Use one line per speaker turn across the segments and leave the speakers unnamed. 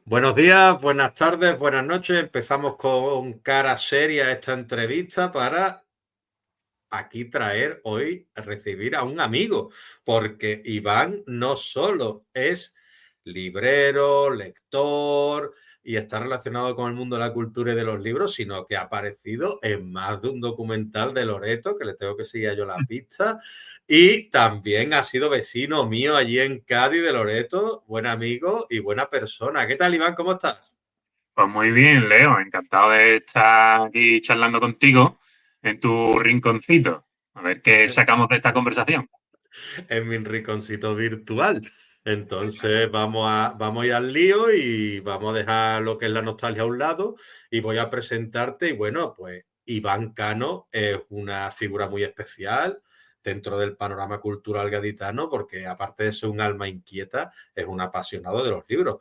Buenos días, buenas tardes, buenas noches. Empezamos con cara seria esta entrevista para aquí traer hoy, recibir a un amigo, porque Iván no solo es librero, lector y está relacionado con el mundo de la cultura y de los libros, sino que ha aparecido en más de un documental de Loreto, que le tengo que seguir yo la pista, y también ha sido vecino mío allí en Cádiz de Loreto, buen amigo y buena persona. ¿Qué tal, Iván? ¿Cómo estás?
Pues muy bien, Leo. Encantado de estar aquí charlando contigo en tu rinconcito. A ver qué sacamos de esta conversación.
En mi rinconcito virtual. Entonces vamos a ir al lío y vamos a dejar lo que es la nostalgia a un lado y voy a presentarte. Y bueno, pues Iván Cano es una figura muy especial dentro del panorama cultural gaditano porque aparte de ser un alma inquieta, es un apasionado de los libros.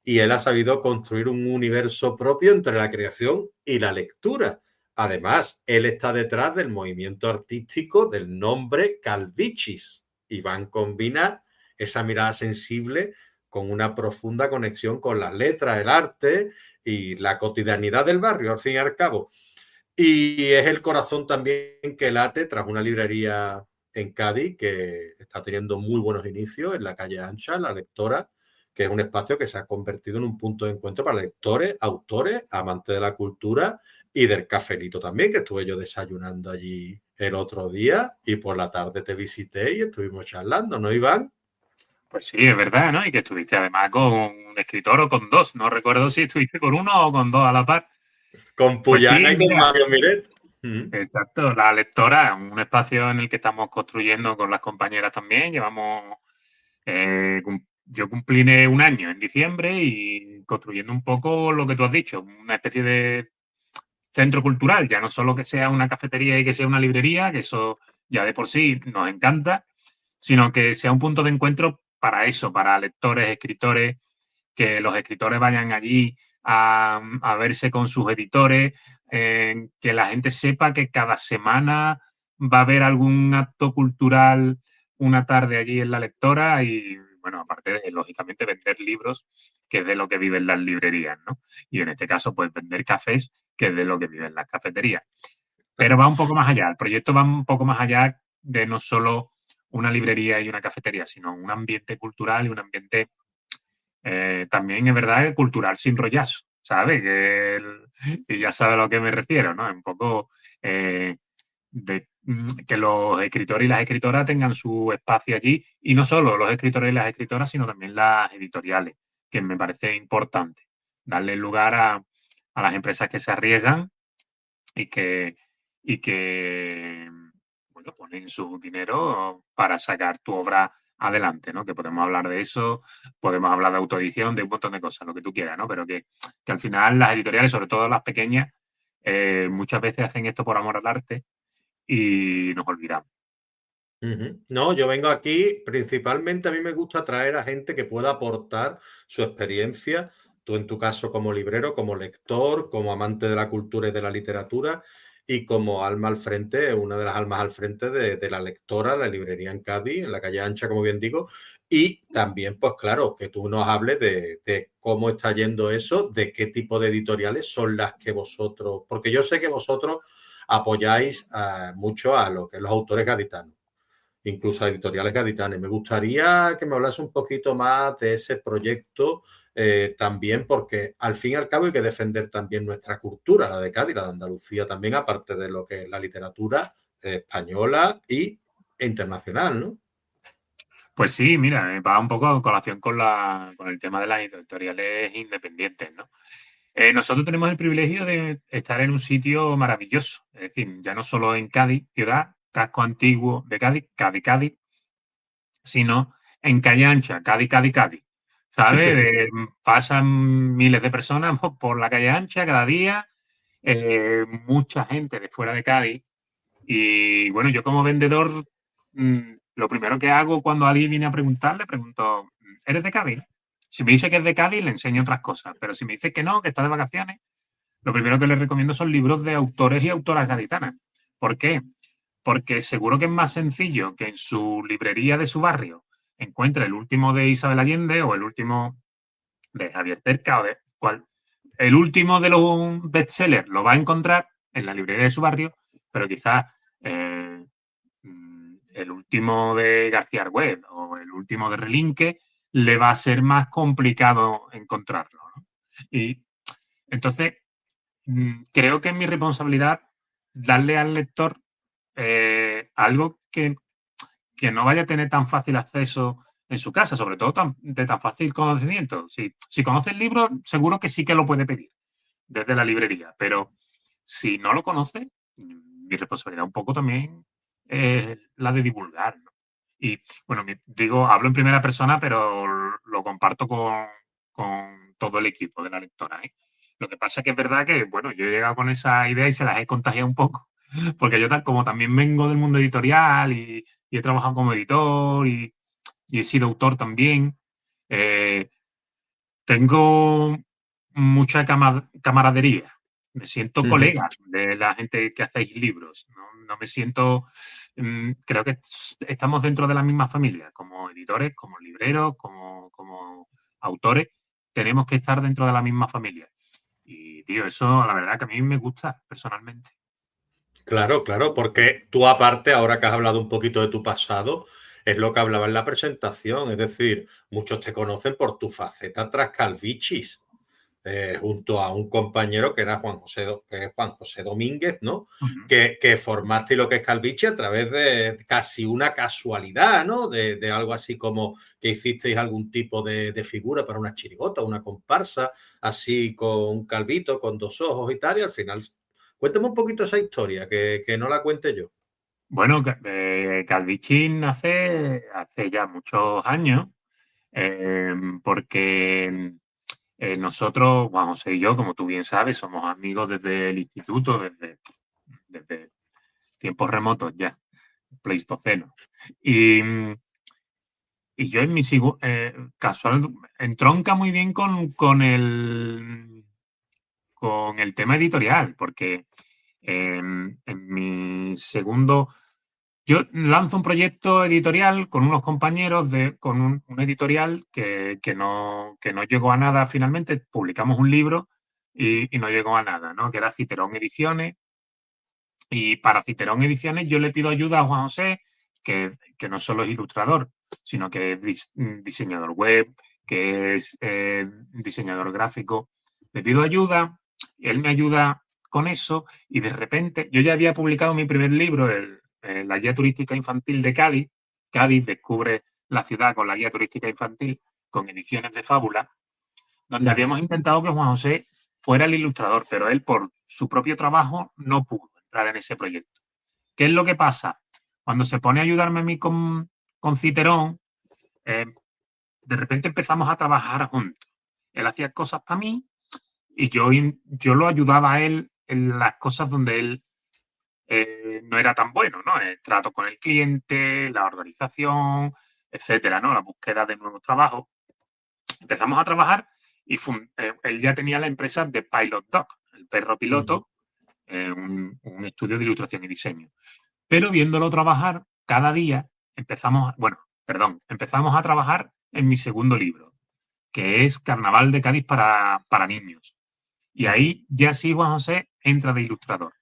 Y él ha sabido construir un universo propio entre la creación y la lectura. Además, él está detrás del movimiento artístico del nombre Caldichis. Iván combina esa mirada sensible con una profunda conexión con las letras, el arte y la cotidianidad del barrio, al fin y al cabo. Y es el corazón también que late tras una librería en Cádiz que está teniendo muy buenos inicios en la calle Ancha, la lectora, que es un espacio que se ha convertido en un punto de encuentro para lectores, autores, amantes de la cultura y del cafelito también, que estuve yo desayunando allí el otro día y por la tarde te visité y estuvimos charlando, ¿no, Iván?
Pues sí, es verdad, ¿no? Y que estuviste además con un escritor o con dos. No recuerdo si estuviste con uno o con dos a la par.
Con
Pues sí,
Puyana y con
mira,
Mario Miret. Mm.
exacto. La lectora, un espacio en el que estamos construyendo con las compañeras también. Llevamos, yo cumplí un año en diciembre y construyendo un poco lo que tú has dicho, una especie de centro cultural, ya no solo que sea una cafetería y que sea una librería, que eso ya de por sí nos encanta, sino que sea un punto de encuentro para eso, para lectores, escritores, que los escritores vayan allí a verse con sus editores, que la gente sepa que cada semana va a haber algún acto cultural una tarde allí en la lectora y, bueno, aparte de, lógicamente, vender libros, que es de lo que viven las librerías, ¿no? Y en este caso, pues vender cafés, que es de lo que viven las cafeterías. Pero va un poco más allá, el proyecto va un poco más allá de no solo una librería y una cafetería, sino un ambiente cultural y un ambiente también es verdad cultural sin rollazo, ¿sabes? Y ya sabe a lo que me refiero, ¿no? Un poco que los escritores y las escritoras tengan su espacio allí, y no solo los escritores y las escritoras, sino también las editoriales, que me parece importante, darle lugar a las empresas que se arriesgan y que bueno, ponen su dinero para sacar tu obra adelante, ¿no? Que podemos hablar de eso, podemos hablar de autoedición, de un montón de cosas, lo que tú quieras, ¿no? Pero que al final las editoriales, sobre todo las pequeñas, muchas veces hacen esto por amor al arte y nos olvidamos.
Ujú. No, yo vengo aquí, principalmente a mí me gusta traer a gente que pueda aportar su experiencia, tú en tu caso como librero, como lector, como amante de la cultura y de la literatura y como alma al frente, una de las almas al frente de la lectora, la librería en Cádiz, en la calle Ancha, como bien digo, y también, pues claro, que tú nos hables de cómo está yendo eso, de qué tipo de editoriales son las que vosotros, porque yo sé que vosotros apoyáis mucho a lo que los autores gaditanos incluso a editoriales gaditanes. Me gustaría que me hablase un poquito más de ese proyecto también, porque al fin y al cabo hay que defender también nuestra cultura, la de Cádiz, la de Andalucía también, aparte de lo que es la literatura española e internacional, ¿no?
Pues sí, mira, va un poco a colación con el tema de las editoriales independientes, ¿no? Nosotros tenemos el privilegio de estar en un sitio maravilloso, es decir, ya no solo en Cádiz, ciudad, casco antiguo de Cádiz, Cádiz, Cádiz, sino en calle ancha, Cádiz, Cádiz, Cádiz. ¿Sabes? Pasan miles de personas por la calle ancha cada día, mucha gente de fuera de Cádiz. Y bueno, yo como vendedor, lo primero que hago cuando alguien viene a preguntar, le pregunto, ¿eres de Cádiz? Si me dice que es de Cádiz, le enseño otras cosas. Pero si me dice que no, que está de vacaciones, lo primero que les recomiendo son libros de autores y autoras gaditanas. ¿Por qué? Porque seguro que es más sencillo que en su librería de su barrio encuentre el último de Isabel Allende o el último de Javier Cerca o de cual. El último de los bestsellers lo va a encontrar en la librería de su barrio, pero quizás el último de García Argüez o el último de Relinque le va a ser más complicado encontrarlo, ¿no? Y entonces creo que es mi responsabilidad darle al lector algo que no vaya a tener tan fácil acceso en su casa, sobre todo de tan fácil conocimiento. Si conoce el libro, seguro que sí que lo puede pedir desde la librería, pero si no lo conoce, mi responsabilidad un poco también es la de divulgar, ¿no? Y bueno, digo, hablo en primera persona, pero lo comparto con todo el equipo de la lectora, ¿eh? Lo que pasa es que es verdad que, bueno, yo he llegado con esa idea y se las he contagiado un poco, porque yo como también vengo del mundo editorial y he trabajado como editor y he sido autor también, tengo mucha camaradería. Me siento
Ujú.
colega de la gente que hacéis libros. No me siento. Creo que estamos dentro de la misma familia, como editores, como libreros, como autores. Tenemos que estar dentro de la misma familia. Y, tío, eso la verdad que a mí me gusta personalmente.
Claro, claro, porque tú aparte, ahora que has hablado un poquito de tu pasado, es lo que hablaba en la presentación, es decir, muchos te conocen por tu faceta tras Calvichis, junto a un compañero que era que es Juan José Domínguez, ¿no?
Ujú.
Que formaste lo que es Calvichi a través de casi una casualidad, ¿no? De algo así como que hicisteis algún tipo de figura para una chirigota, una comparsa, así con un calvito, con dos ojos y tal, y al final, cuéntame un poquito esa historia, que no la cuente yo.
Bueno, Calvichín hace ya muchos años, porque nosotros, Juan José y yo, como tú bien sabes, somos amigos desde el instituto, desde tiempos remotos ya, pleistoceno. Y, y yo en mi casual entronca muy bien con el tema editorial, porque en mi segundo yo lanzo un proyecto editorial con unos compañeros, con un editorial que no llegó a nada finalmente. Publicamos un libro y no llegó a nada, ¿no? Que era Citerón Ediciones. Y para Citerón Ediciones yo le pido ayuda a Juan José, que no solo es ilustrador, sino que es diseñador web, que es diseñador gráfico. Le pido ayuda, él me ayuda con eso y de repente yo ya había publicado mi primer libro, la guía turística infantil de Cádiz. Cádiz descubre la ciudad con la guía turística infantil, con ediciones de fábula, donde
Ujú.
habíamos intentado que Juan José fuera el ilustrador, pero él por su propio trabajo no pudo entrar en ese proyecto. ¿Qué es lo que pasa? Cuando se pone a ayudarme a mí con Citerón, eh, de repente empezamos a trabajar juntos. Él hacía cosas para mí y yo lo ayudaba a él en las cosas donde él no era tan bueno, ¿no? El trato con el cliente, la organización, etcétera, ¿no? La búsqueda de nuevos trabajos. Empezamos a trabajar y él ya tenía la empresa de Pilot Dog, el perro
Ujú.
piloto, un estudio de ilustración y diseño. Pero viéndolo trabajar cada día, empezamos a trabajar en mi segundo libro, que es Carnaval de Cádiz para niños. Y
Ujú.
ahí ya sí Juan José entra de ilustrador.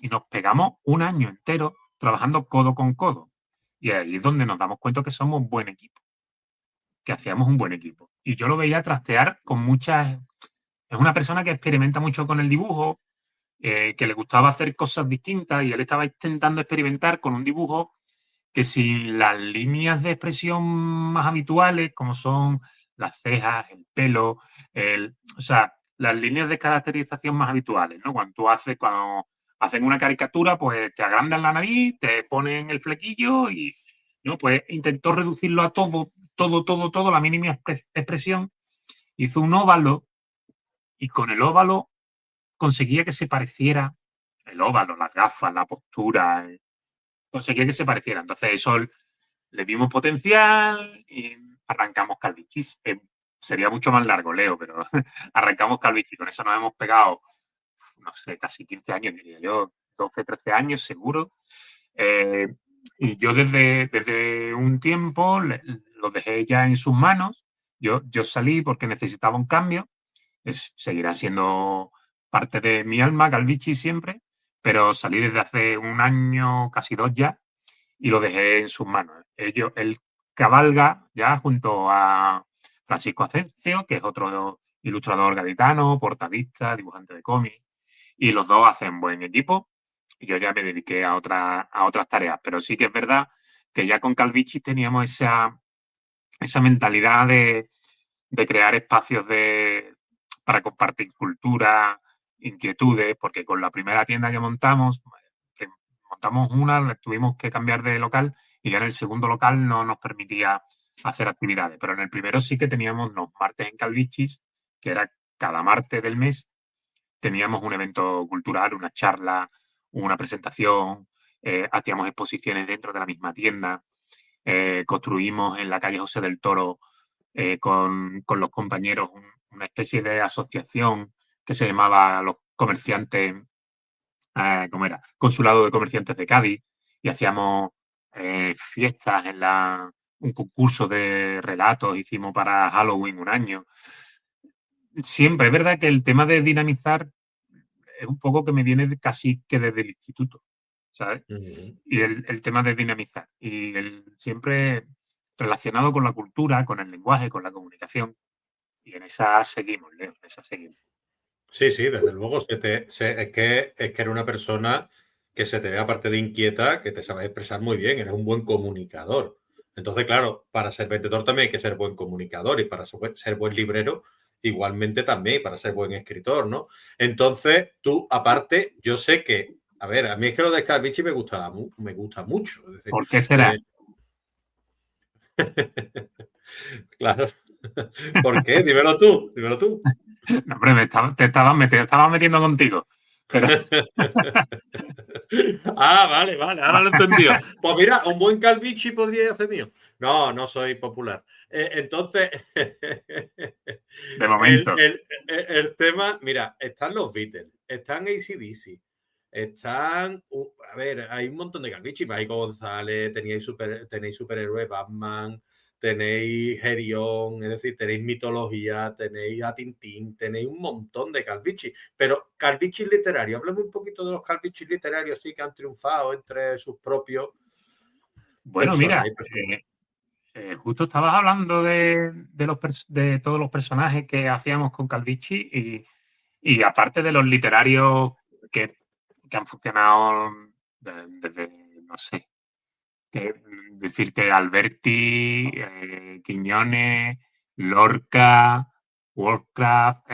Y nos pegamos un año entero trabajando codo con codo. Y ahí es donde nos damos cuenta que somos buen equipo, que hacíamos un buen equipo. Y yo lo veía trastear con muchas. Es una persona que experimenta mucho con el dibujo, que le gustaba hacer cosas distintas y él estaba intentando experimentar con un dibujo que sin las líneas de expresión más habituales, como son las cejas, el pelo, o sea, las líneas de caracterización más habituales, ¿no? Cuando hacen una caricatura, pues te agrandan la nariz, te ponen el flequillo y, ¿no? Pues intentó reducirlo a todo, la mínima expresión. Hizo un óvalo y con el óvalo conseguía que se pareciera el óvalo, las gafas, la postura, conseguía que se pareciera. Entonces eso le dimos potencial y arrancamos Calvichis. Sería mucho más largo, Leo, pero arrancamos Calvichis. Con eso nos hemos pegado, no sé, casi 15 años, diría yo, 12, 13 años seguro. Eh, y yo desde un tiempo lo dejé ya en sus manos Yo salí porque necesitaba un cambio, seguirá siendo parte de mi alma, Calvici siempre, pero salí desde hace un año, casi dos ya, y lo dejé en sus manos. Él cabalga ya junto a Francisco Asensio, que es otro ilustrador gaditano, portadista, dibujante de cómics, y los dos hacen buen equipo. Y yo ya me dediqué a otras tareas, pero sí que es verdad que ya con Calvici teníamos esa mentalidad de crear espacios para compartir cultura, inquietudes, porque con la primera tienda que montamos una, tuvimos que cambiar de local y ya en el segundo local no nos permitía hacer actividades, pero en el primero sí que teníamos los martes en Calvichis, que era cada martes del mes, teníamos un evento cultural, una charla, una presentación, hacíamos exposiciones dentro de la misma tienda, construimos en la calle José del Toro con los compañeros una especie de asociación que se llamaba Los Comerciantes, ¿cómo era? Consulado de Comerciantes de Cádiz, y hacíamos fiestas un concurso de relatos hicimos para Halloween un año. Siempre, es verdad que el tema de dinamizar es un poco que me viene casi que desde el instituto, ¿sabes?
Ujú.
Y el tema de dinamizar. Y siempre relacionado con la cultura, con el lenguaje, con la comunicación. Y en esa seguimos, Leo, en esa seguimos.
Sí, sí, desde luego. Es que eres una persona que se te ve, aparte de inquieta, que te sabes expresar muy bien, eres un buen comunicador. Entonces, claro, para ser vendedor también hay que ser buen comunicador y para ser buen librero, igualmente también, y para ser buen escritor, ¿no? Entonces, tú, aparte, yo sé que, a ver, a mí es que lo de Scaramucci me gusta mucho. Es decir,
¿Por qué será?
eh, claro. ¿Por qué? Dímelo tú, dímelo tú.
No, hombre, te estabas metiendo contigo. Pero
Ah, vale, vale, ahora lo he entendido. Pues mira, un buen Calvici podría ser mío. No, no soy popular. Entonces,
de momento.
el tema, mira, están los Beatles, están AC/DC, a ver, hay un montón de Calvici, Maico González, tenéis superhéroes, Batman, tenéis Herión, es decir, tenéis mitología, tenéis a Tintín, tenéis un montón de Calvici. Pero Calvici literario, háblame un poquito de los Calvici literarios, sí, que han triunfado entre sus propios
Bueno, mira,
personajes.
justo estabas hablando de todos los personajes que hacíamos con Calvici y aparte de los literarios que, que han funcionado desde, no sé, decirte Alberti, Quiñones, Lorca, Warcraft,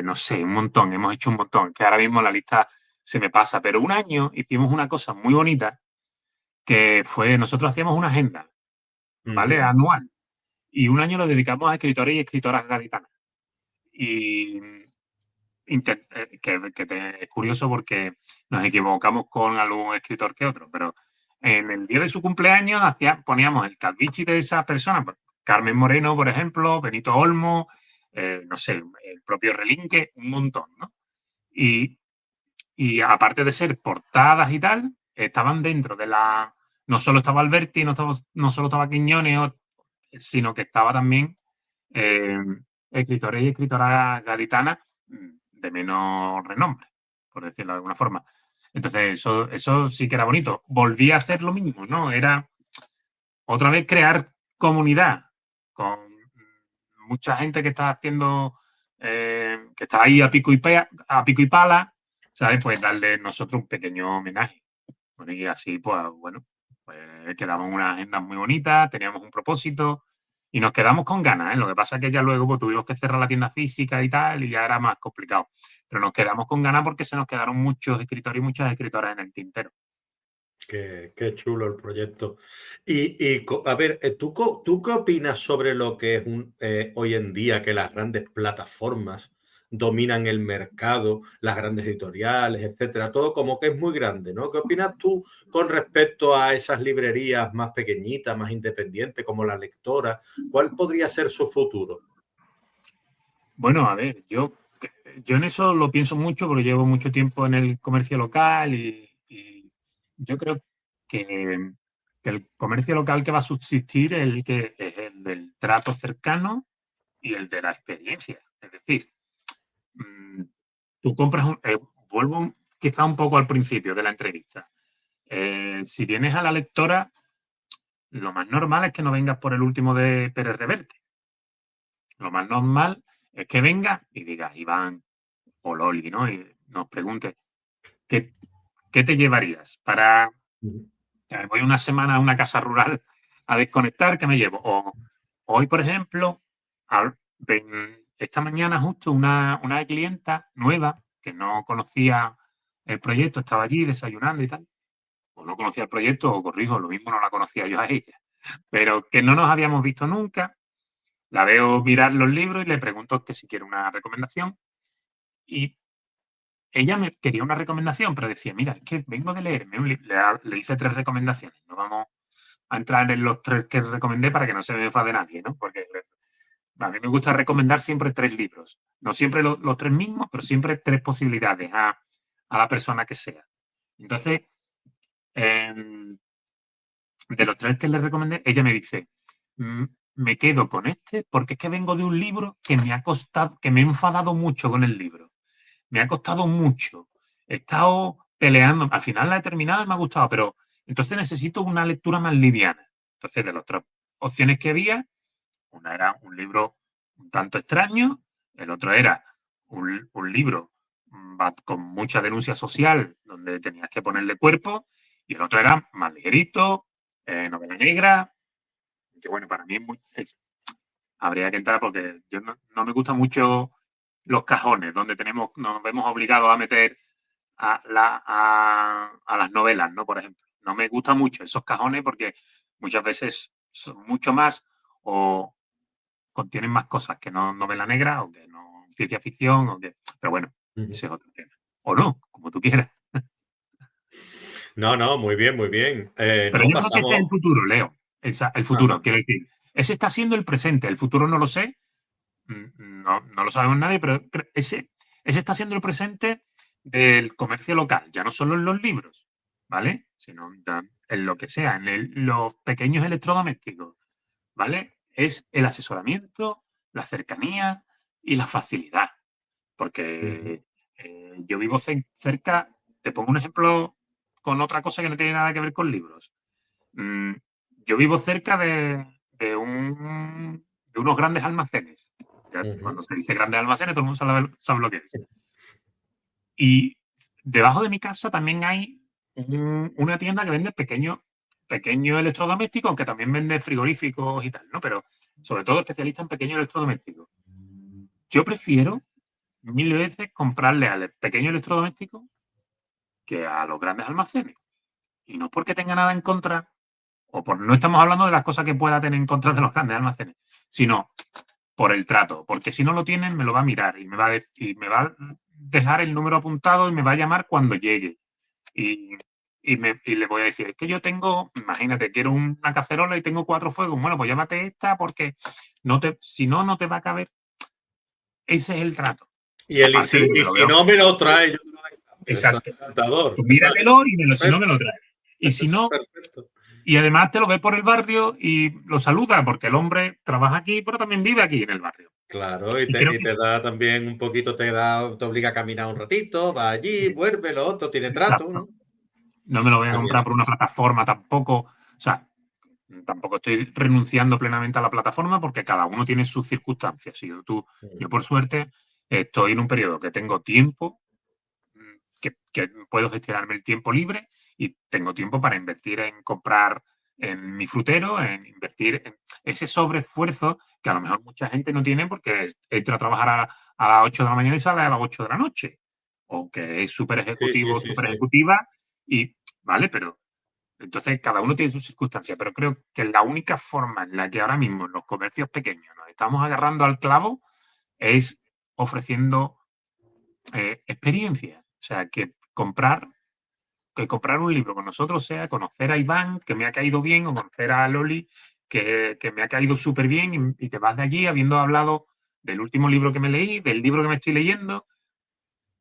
no sé, un montón, hemos hecho un montón, que ahora mismo la lista se me pasa, pero un año hicimos una cosa muy bonita que fue, nosotros hacíamos una agenda,
Uh
¿vale?
-huh.
Anual, y un año lo dedicamos a escritores y escritoras gaditanas. Y es curioso porque nos equivocamos con algún escritor que otro, pero en el día de su cumpleaños poníamos el Calvici de esas personas, pues, Carmen Moreno, por ejemplo, Benito Olmo, no sé, el propio Relinque, un montón, ¿no? Y, y aparte de ser portadas y tal, estaban dentro de la... No solo estaba Alberti, no solo estaba Quiñones, sino que estaba también eh, escritores y escritoras gaditanas de menos renombre, por decirlo de alguna forma. Entonces, eso sí que era bonito. Volví a hacer lo mismo, ¿no? Era otra vez crear comunidad con mucha gente que está haciendo, que está ahí a pico y pala, ¿sabes? Pues darle nosotros un pequeño homenaje. Bueno, y así, pues, bueno, pues quedamos una agenda muy bonita, teníamos un propósito y nos quedamos con ganas, ¿eh? Lo que pasa es que ya luego pues, tuvimos que cerrar la tienda física y tal, y ya era más complicado. Pero nos quedamos con ganas porque se nos quedaron muchos escritores y muchas escritoras en el tintero.
Qué chulo el proyecto. A ver, ¿tú qué opinas sobre lo que es hoy en día que las grandes plataformas dominan el mercado, las grandes editoriales, etcétera? Todo como que es muy grande, ¿no? ¿Qué opinas tú con respecto a esas librerías más pequeñitas, más independientes, como La Lectora? ¿Cuál podría ser su futuro?
Bueno, a ver, yo en eso lo pienso mucho porque llevo mucho tiempo en el comercio local y yo creo que, que el comercio local que va a subsistir es el del trato cercano y el de la experiencia. Es decir, tú compras vuelvo quizá un poco al principio de la entrevista. Si vienes a la lectora, lo más normal es que no vengas por el último de Pérez Reverte. Lo más normal es que vengas y digas, Iván o Loli, ¿no? Y nos pregunte, ¿qué te llevarías para que voy una semana a una casa rural a desconectar? ¿Qué me llevo? O hoy, por ejemplo, esta mañana justo una clienta nueva que no conocía el proyecto, estaba allí desayunando y tal, o no conocía el proyecto, o corrijo, lo mismo no la conocía yo a ella, pero que no nos habíamos visto nunca. La veo mirar los libros y le pregunto que si quiere una recomendación. Y ella me quería una recomendación, pero decía, mira, es que vengo de leerme un libro. Le hice 3 recomendaciones. No vamos a entrar en los 3 que recomendé para que no se me enfade nadie, ¿no? Porque a mí me gusta recomendar siempre 3 libros. No siempre los 3 mismos, pero siempre 3 posibilidades a la persona que sea. Entonces, de los 3 que le recomendé, ella me dice, me quedo con este porque es que vengo de un libro que me ha costado, que me he enfadado mucho con el libro. Me ha costado mucho. He estado peleando. Al final la he terminado y me ha gustado, pero entonces necesito una lectura más liviana. Entonces, de las 3 opciones que había, una era un libro un tanto extraño, el otro era un libro con mucha denuncia social donde tenías que ponerle cuerpo, y el otro era más ligerito, novela negra, que bueno, para mí habría que entrar porque yo no me gustan mucho los cajones donde nos vemos obligados a meter a las novelas, ¿no? Por ejemplo. No me gustan mucho esos cajones porque muchas veces son mucho más o contienen más cosas que no novela negra o que no ciencia ficción pero bueno, ese es otro tema. O no, como tú quieras.
No, no, muy bien, muy bien.
Pero
No,
yo creo que ese es el
pasamos.
futuro, Leo. El futuro,
Ajá.
quiero decir. Ese está siendo el presente, el futuro no lo sé. No lo sabemos nadie, pero ese está siendo el presente del comercio local, ya no solo en los libros, ¿vale? Sino en lo que sea, los pequeños electrodomésticos, ¿vale? Es el asesoramiento, la cercanía y la facilidad. Porque yo vivo cerca, te pongo un ejemplo con otra cosa que no tiene nada que ver con libros. Mm, yo vivo cerca de unos grandes almacenes. Cuando se dice grandes almacenes, todo el mundo sabe lo que es. Y debajo de mi casa también hay una tienda que vende pequeños electrodomésticos, aunque también vende frigoríficos y tal, ¿no? Pero sobre todo especialista en pequeños electrodomésticos. Yo prefiero 1000 veces comprarle al pequeño electrodoméstico que a los grandes almacenes. Y no porque tenga nada en contra, no estamos hablando de las cosas que pueda tener en contra de los grandes almacenes, sino por el trato. Porque si no lo tienen, me lo va a mirar y me va a dejar el número apuntado y me va a llamar cuando llegue. Y le voy a decir, es que yo tengo, imagínate, quiero una cacerola y tengo 4 fuegos. Bueno, pues llámate esta porque si no te va a caber. Ese es el trato.
Y
Aparte de
si,
que
y
me lo
si
veo.
no me lo trae, yo te lo dejo. Eso es
Exacto.
encantador.
Tú
Eso es
míratelo y si no me lo
perfecto.
traes. Y
Eso
si
es
no,
perfecto.
y además te lo ve por el barrio y lo saluda, porque el hombre trabaja aquí, pero también vive aquí en el barrio.
Claro,
Y creo
y
que
te da también un poquito, te obliga a caminar un ratito, va allí, vuelve, lo otro, tiene trato,
exacto.
¿no?
No me lo voy a
Está bien.
comprar por una plataforma tampoco. O sea, tampoco estoy renunciando plenamente a la plataforma porque cada uno tiene sus circunstancias. Yo por suerte, estoy en un periodo que tengo tiempo, que puedo gestionarme el tiempo libre y tengo tiempo para invertir en comprar en mi frutero, en invertir en ese sobreesfuerzo que a lo mejor mucha gente no tiene porque entra a trabajar a las 8 de la mañana y sale a las 8 de la noche. O que es súper
Sí, sí,
ejecutivo,
sí,
súper
sí.
ejecutiva y, ¿vale? Pero entonces cada uno tiene sus circunstancias, pero creo que la única forma en la que ahora mismo en los comercios pequeños nos estamos agarrando al clavo es ofreciendo experiencia. O sea, que comprar un libro con nosotros sea conocer a Iván, que me ha caído bien, o conocer a Loli, que me ha caído súper bien, y te vas de allí habiendo hablado del último libro que me leí, del libro que me estoy leyendo,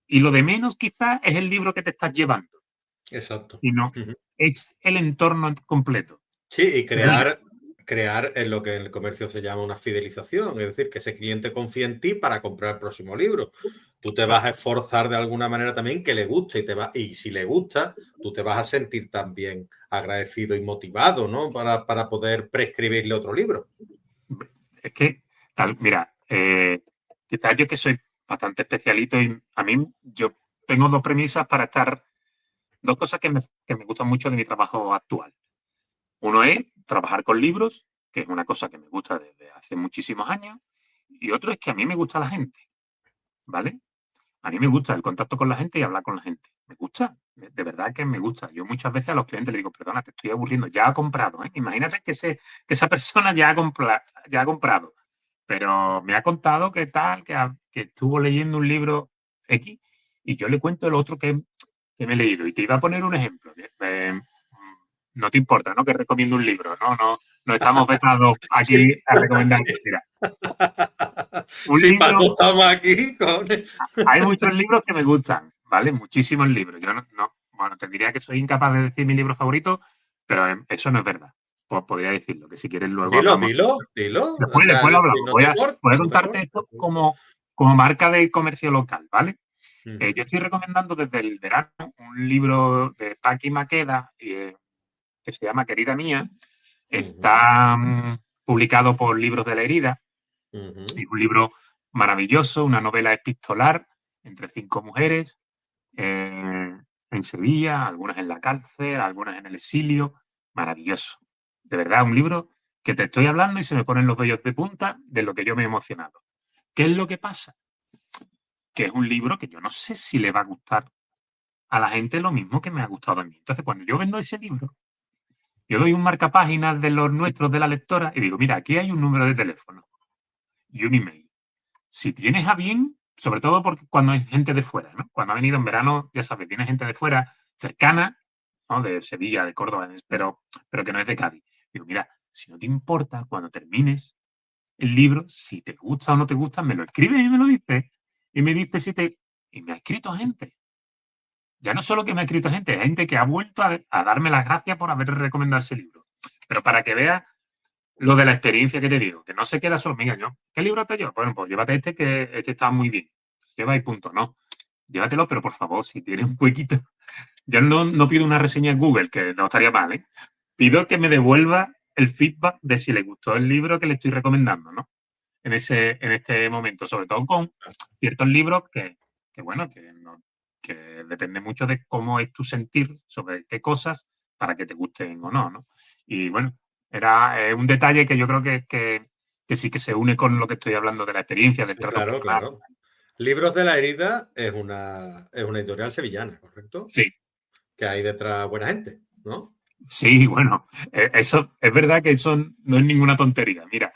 y lo de menos quizás es el libro que te estás llevando,
Exacto.
sino
Ujú.
es el entorno completo.
Sí, y crear en lo que en el comercio se llama una fidelización, es decir, que ese cliente confíe en ti para comprar el próximo libro. Tú te vas a esforzar de alguna manera también que le guste y si le gusta, tú te vas a sentir también agradecido y motivado, ¿no? Para poder prescribirle otro libro.
Es que, mira, quizás yo que soy bastante especialito y a mí yo tengo dos premisas para estar, dos cosas que me gustan mucho de mi trabajo actual. Uno es trabajar con libros, que es una cosa que me gusta desde hace muchísimos años, y otro es que a mí me gusta la gente, ¿vale? A mí me gusta el contacto con la gente y hablar con la gente. Me gusta, de verdad que me gusta. Yo muchas veces a los clientes les digo, perdona, te estoy aburriendo, ya ha comprado, ¿eh? Imagínate que esa persona ya ha comprado, pero me ha contado que tal, que estuvo leyendo un libro X y yo le cuento el otro que me he leído. Y te iba a poner un ejemplo. No te importa, ¿no? Que recomiendo un libro, ¿no? No estamos vetados aquí
Sí,
a recomendar.
sí.
Mira, un
Sí,
libro,
Paco, estamos aquí con...
hay muchos libros que me gustan, ¿vale? Muchísimos libros. Yo bueno, te diría que soy incapaz de decir mi libro favorito, pero eso no es verdad. Pues podría decirlo, que si quieres luego
Dilo,
hablamos.
dilo, dilo. O
Después
sea,
lo
si
hablamos.
no
Voy
te
a,
corto,
voy a
no te
contarte
corto.
esto como marca de comercio local, ¿vale?
Ujú,
Yo estoy recomendando desde el verano un libro de Paqui Maqueda que se llama Querida Mía.
ujú,
Está publicado por Libros de la Herida.
ujú,
Es un libro maravilloso, una novela epistolar entre 5 mujeres en Sevilla, algunas en la cárcel, algunas en el exilio. Maravilloso. De verdad, un libro que te estoy hablando y se me ponen los vellos de punta de lo que yo me he emocionado. ¿Qué es lo que pasa? Que es un libro que yo no sé si le va a gustar a la gente lo mismo que me ha gustado a mí. Entonces, cuando yo vendo ese libro, yo doy un marcapáginas de los nuestros de la lectora y digo, mira, aquí hay un número de teléfono y un email. Si tienes a bien, sobre todo porque cuando hay gente de fuera, ¿no? Cuando ha venido en verano, ya sabes, viene gente de fuera, cercana, ¿no? De Sevilla, de Córdoba, pero que no es de Cádiz. Digo, mira, si no te importa, cuando termines el libro, si te gusta o no te gusta, me lo escribes y me lo dices. Y me dices si te... Y me ha escrito gente. Ya no solo que me ha escrito gente, hay gente que ha vuelto a darme las gracias por haber recomendado ese libro. Pero para que veas lo de la experiencia que te digo, que no se queda solo, mira, yo, ¿qué libro te llevo? Bueno, pues llévate este que este está muy bien. Lleva y punto, no. Llévatelo, pero por favor, si tienes un huequito, ya no pido una reseña en Google, que no estaría mal, ¿eh? Pido que me devuelva el feedback de si le gustó el libro que le estoy recomendando, ¿no? En este momento, sobre todo con ciertos libros que bueno, que depende mucho de cómo es tu sentir sobre qué cosas para que te gusten o no, ¿no? Y bueno, era un detalle que yo creo que sí que se une con lo que estoy hablando de la experiencia, del
sí,
trato
claro,
personal.
claro. Libros de la Herida es una editorial sevillana, ¿correcto?
Sí,
Que hay detrás buena gente, ¿no?
sí, bueno, eso es verdad que eso no es ninguna tontería. Mira,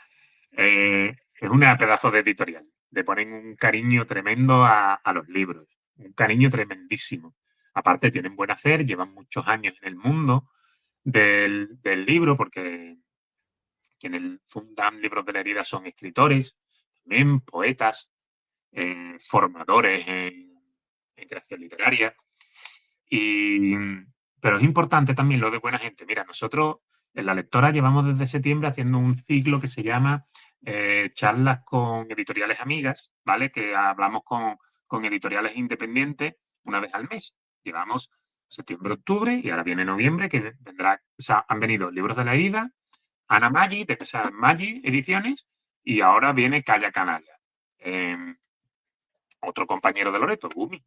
es una pedazo de editorial. Le ponen un cariño tremendo a los libros, un cariño tremendísimo. Aparte, tienen buen hacer, llevan muchos años en el mundo del libro, porque quienes fundan Libros de la Herida son escritores, también poetas, formadores en creación literaria. Y, pero es importante también lo de buena gente. Mira, nosotros en la lectora llevamos desde septiembre haciendo un ciclo que se llama charlas con editoriales amigas, ¿vale? Que hablamos con editoriales independientes una vez al mes. Llevamos septiembre, octubre y ahora viene noviembre, que vendrá, o sea, han venido Libros de la Herida, Ana Maggi, de pesar Maggi Ediciones, y ahora viene Calla Canalla. Eh, otro compañero de Loreto, Gumi.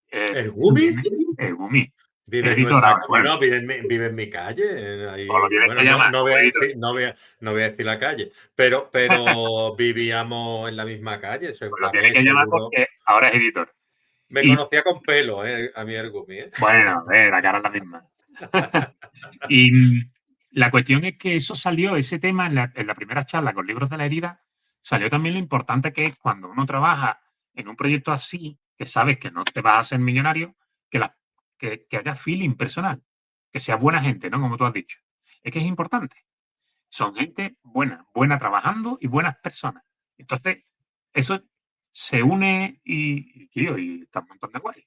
¿El Gumi?
El Gumi,
Vive en
editor
nuestra,
ahora. Bueno,
bueno, vive en mi calle.
pues lo
Ahí,
tienes
bueno,
que llamar
no voy
como
a
editor.
decir, no voy a decir la calle, pero vivíamos en la misma calle.
Pues lo
A
tienes
ver,
que llamar
seguro.
porque ahora es editor.
Me
Y
conocía con pelo, a mí el Gumi, ¿eh?
bueno, la cara es la misma. Y la cuestión es que eso salió, ese tema en la primera charla con Libros de la Herida, salió también lo importante que es cuando uno trabaja en un proyecto así, que sabes que no te vas a hacer millonario, que haya feeling personal, que sea buena gente, ¿no? Como tú has dicho. Es que es importante. Son gente buena, buena trabajando y buenas personas. Entonces, eso se une tío, y está un montón de guay.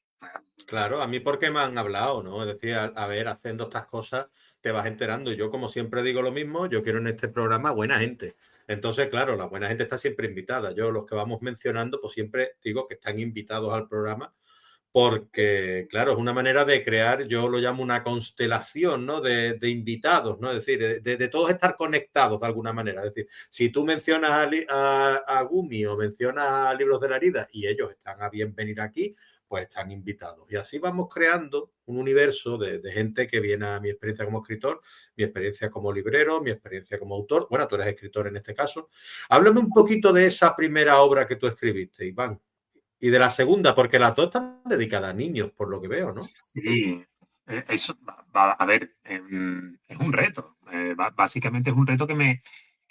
Claro, a mí porque me han hablado, ¿no? Es decir, a ver, haciendo estas cosas, te vas enterando. Yo, como siempre digo lo mismo, yo quiero en este programa buena gente. Entonces, claro, la buena gente está siempre invitada. Yo, los que vamos mencionando, pues siempre digo que están invitados al programa porque, claro, es una manera de crear, yo lo llamo una constelación, ¿no? De invitados, ¿no? Es decir, de todos estar conectados de alguna manera. Es decir, si tú mencionas a Gumi o mencionas a Libros de la Herida y ellos están a bien venir aquí, pues están invitados. Y así vamos creando un universo de gente que viene a mi experiencia como escritor, mi experiencia como librero, mi experiencia como autor. Bueno, tú eres escritor en este caso. Háblame un poquito de esa primera obra que tú escribiste, Iván. Y de la segunda, porque las dos están dedicadas a niños, por lo que veo, ¿no?
Sí, eso, a ver, es un reto. Básicamente es un reto que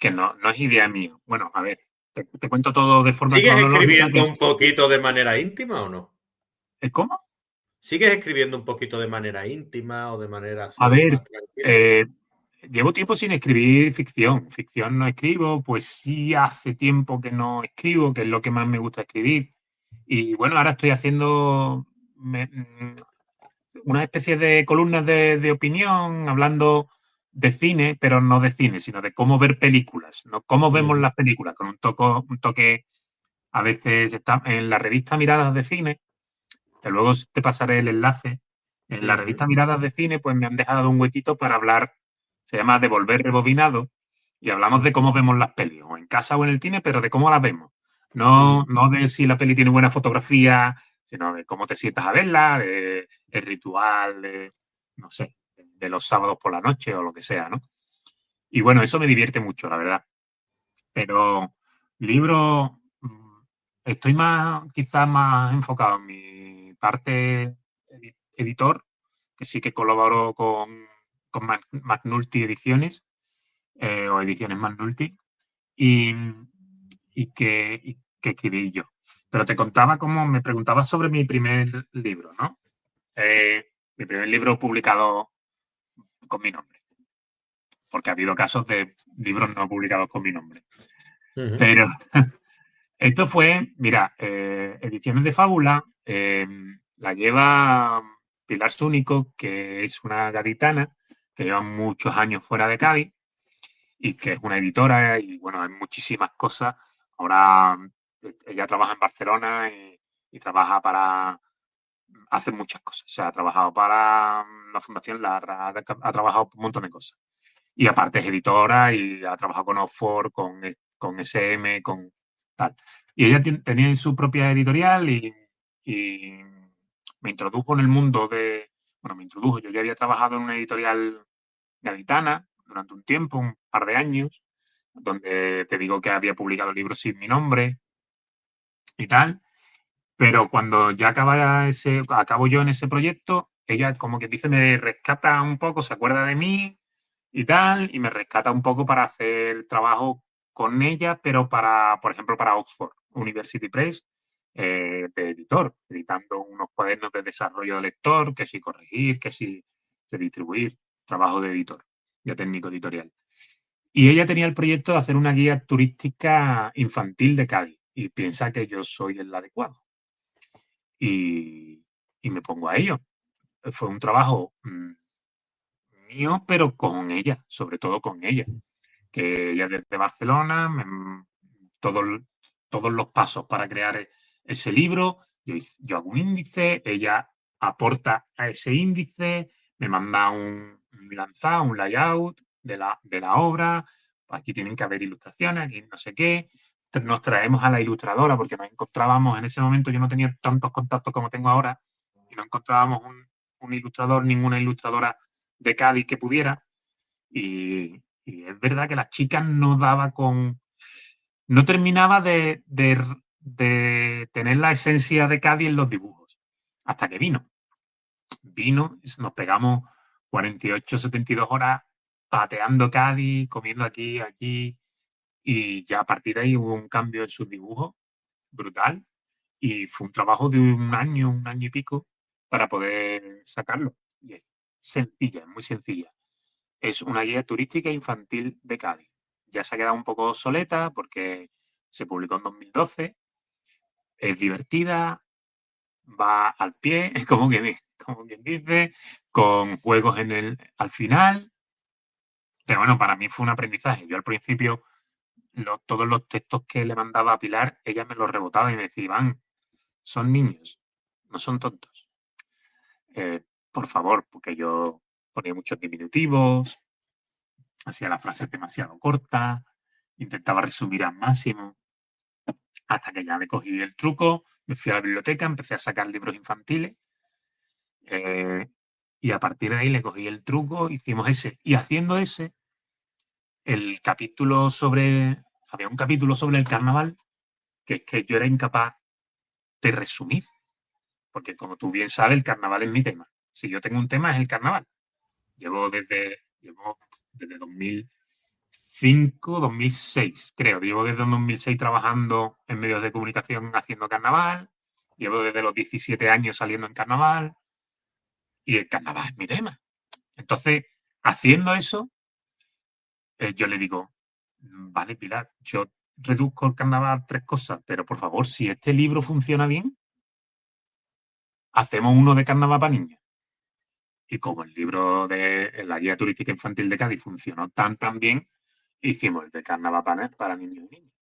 no es idea mía. Bueno, a ver, te cuento todo de forma
¿Sigues
cronológica.
escribiendo un poquito de manera íntima o no?
¿Cómo?
¿Sigues escribiendo un poquito de manera íntima o de manera
A
así
ver,
más tranquila?
eh, llevo tiempo sin escribir ficción. Ficción no escribo, poesía hace tiempo que no escribo, que es lo que más me gusta escribir. Y bueno, ahora estoy haciendo una especie de columnas de opinión, hablando de cine, pero no de cine, sino de cómo ver películas, ¿no? Cómo vemos
Ujú,
las películas, con un toque a veces está en la revista Miradas de Cine, que luego te pasaré el enlace. En la
ujú,
revista Miradas de Cine, pues me han dejado un huequito para hablar, se llama Devolver Rebobinado, y hablamos de
ujú,
cómo vemos las pelis, o en casa o en el cine, pero de cómo las vemos.
ujú,
No de si la peli tiene buena fotografía, sino de cómo te sientas a verla, de el ritual, de, no sé, de los sábados por la noche o lo que sea, ¿no? Y bueno, eso me divierte mucho, la verdad. Pero libro, estoy más, quizás más enfocado en mi parte editor, que sí que colaboro con McNulty Ediciones, o Ediciones McNulty, y, y que escribí yo. Pero te contaba cómo me preguntabas sobre mi primer libro, ¿no? Mi primer libro publicado con mi nombre, porque ha habido casos de libros no publicados con mi nombre.
ujú,
Pero esto fue, mira, Ediciones de Fábula, la lleva Pilar Zúñigo, que es una gaditana que lleva muchos años fuera de Cádiz y que es una editora y bueno, hay muchísimas cosas. Ahora ella trabaja en Barcelona y trabaja para, hace muchas cosas. O sea, ha trabajado para la Fundación Larra, ha trabajado un montón de cosas. Y aparte es editora y ha trabajado con Oxford, con SM, con tal. Y ella tenía su propia editorial y me introdujo en el mundo de, bueno, me introdujo, yo ya había trabajado en una editorial gaditana durante un tiempo, un par de años, donde te digo que había publicado libros sin mi nombre y tal, pero cuando ya acabo yo en ese proyecto, ella como que dice, me rescata un poco, se acuerda de mí y tal, y me rescata un poco para hacer trabajo con ella, pero para, por ejemplo, para Oxford University Press, de editor, editando unos cuadernos de desarrollo de lector, que si corregir, que si de distribuir, trabajo de editor, de técnico editorial. Y ella tenía el proyecto de hacer una guía turística infantil de Cádiz y piensa que yo soy el adecuado. Y, y me pongo a ello. Fue un trabajo mío, pero con ella, sobre todo con ella, que ella desde Barcelona, todos, todos los pasos para crear ese libro, yo hago un índice, ella aporta a ese índice, me manda un lanzado, un layout de la obra, aquí tienen que haber ilustraciones, aquí no sé qué, nos traemos a la ilustradora porque nos encontrábamos, en ese momento yo no tenía tantos contactos como tengo ahora, y no encontrábamos un ilustrador, ninguna ilustradora de Cádiz que pudiera, y es verdad que la chica no daba con. No terminaba de tener la esencia de Cádiz en los dibujos. Hasta que vino. Vino, nos pegamos 48, 72 horas pateando Cádiz, comiendo aquí, allí. Y ya a partir de ahí hubo un cambio en sus dibujos brutal. Y fue un trabajo de un año y pico, para poder sacarlo. Y es sencilla, es muy sencilla. Es una guía turística infantil de Cádiz. Ya se ha quedado un poco obsoleta porque se publicó en 2012. Es divertida, va al pie, como quien dice, con juegos al final. Pero bueno, para mí fue un aprendizaje. Yo al principio, todos los textos que le mandaba a Pilar, ella me los rebotaba y me decía, Iván, son niños, no son tontos. Por favor, porque yo ponía muchos diminutivos, hacía las frases demasiado cortas, intentaba resumir al máximo, hasta que ya me cogí el truco, me fui a la biblioteca, empecé a sacar libros infantiles y a partir de ahí le cogí el truco, hicimos ese. Y haciendo ese, el capítulo sobre... Había un capítulo sobre el carnaval que es que yo era incapaz de resumir, porque como tú bien sabes, el carnaval es mi tema. Si yo tengo un tema, es el carnaval. Llevo desde 2005, 2006, creo. Llevo desde 2006 trabajando en medios de comunicación haciendo carnaval. Llevo desde los 17 años saliendo en carnaval. Y el carnaval es mi tema. Entonces, haciendo eso, yo le digo, vale, Pilar, yo reduzco el carnaval a 3 cosas, pero por favor, si este libro funciona bien, hacemos uno de carnaval para niños. Y como el libro de la guía turística infantil de Cádiz funcionó tan bien, hicimos el de carnaval para niños y niñas.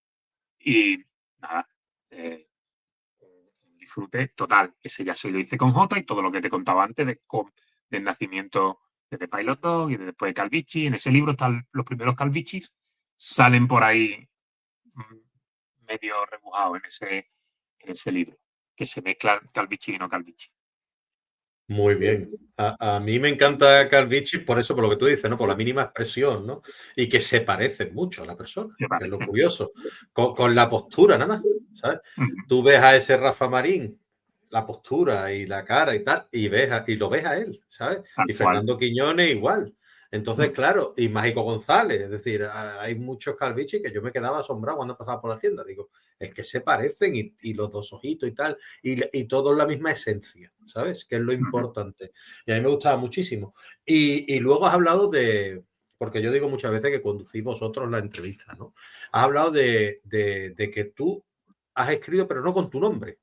Y nada, un disfrute total. Ese ya se lo hice con Jota y todo lo que te contaba antes del nacimiento de The Pilot Dog y después de Calvici. En ese libro están los primeros Calvicis, salen por ahí medio rebujados en ese libro, que se mezclan Calvici y no Calvici.
Muy bien. A mí me encanta Calvici por eso, por lo que tú dices, ¿no? Por la mínima expresión, ¿no? Y que se parecen mucho a la persona, que es lo curioso. Con la postura, nada más, ¿sabes? Tú ves a ese Rafa Marín, la postura y la cara y tal, y lo ves a él, ¿sabes? Y Fernando Quiñones igual. Entonces, claro, y Mágico González, es decir, hay muchos Calvici que yo me quedaba asombrado cuando pasaba por la tienda. Digo, es que se parecen y los dos ojitos y tal, y todo la misma esencia, ¿sabes? Que es lo importante. Y a mí me gustaba muchísimo. Y luego has hablado porque yo digo muchas veces que conducís vosotros la entrevista, ¿no? Has hablado de que tú has escrito, pero no con tu nombre.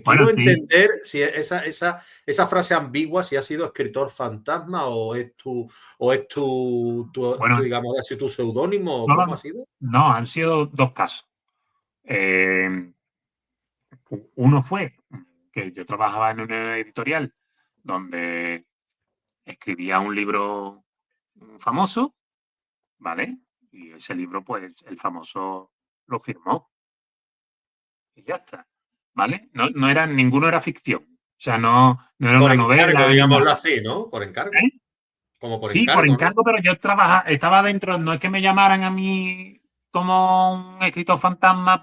Quiero entender si esa frase ambigua, si ha sido escritor fantasma o es tu digamos así, tu seudónimo, o cómo ha sido.
No, han sido 2 casos. Uno fue que yo trabajaba en una editorial donde escribía un libro famoso, ¿vale? Y ese libro, pues, el famoso lo firmó. Y ya está, ¿vale? Ninguno era ficción. O sea, no era
por
una
encargo,
novela.
digámoslo así, ¿no? Por encargo.
¿Eh?
Como por
sí,
encargo,
por encargo,
¿no?
pero yo estaba dentro, no es que me llamaran a mí como un escritor fantasma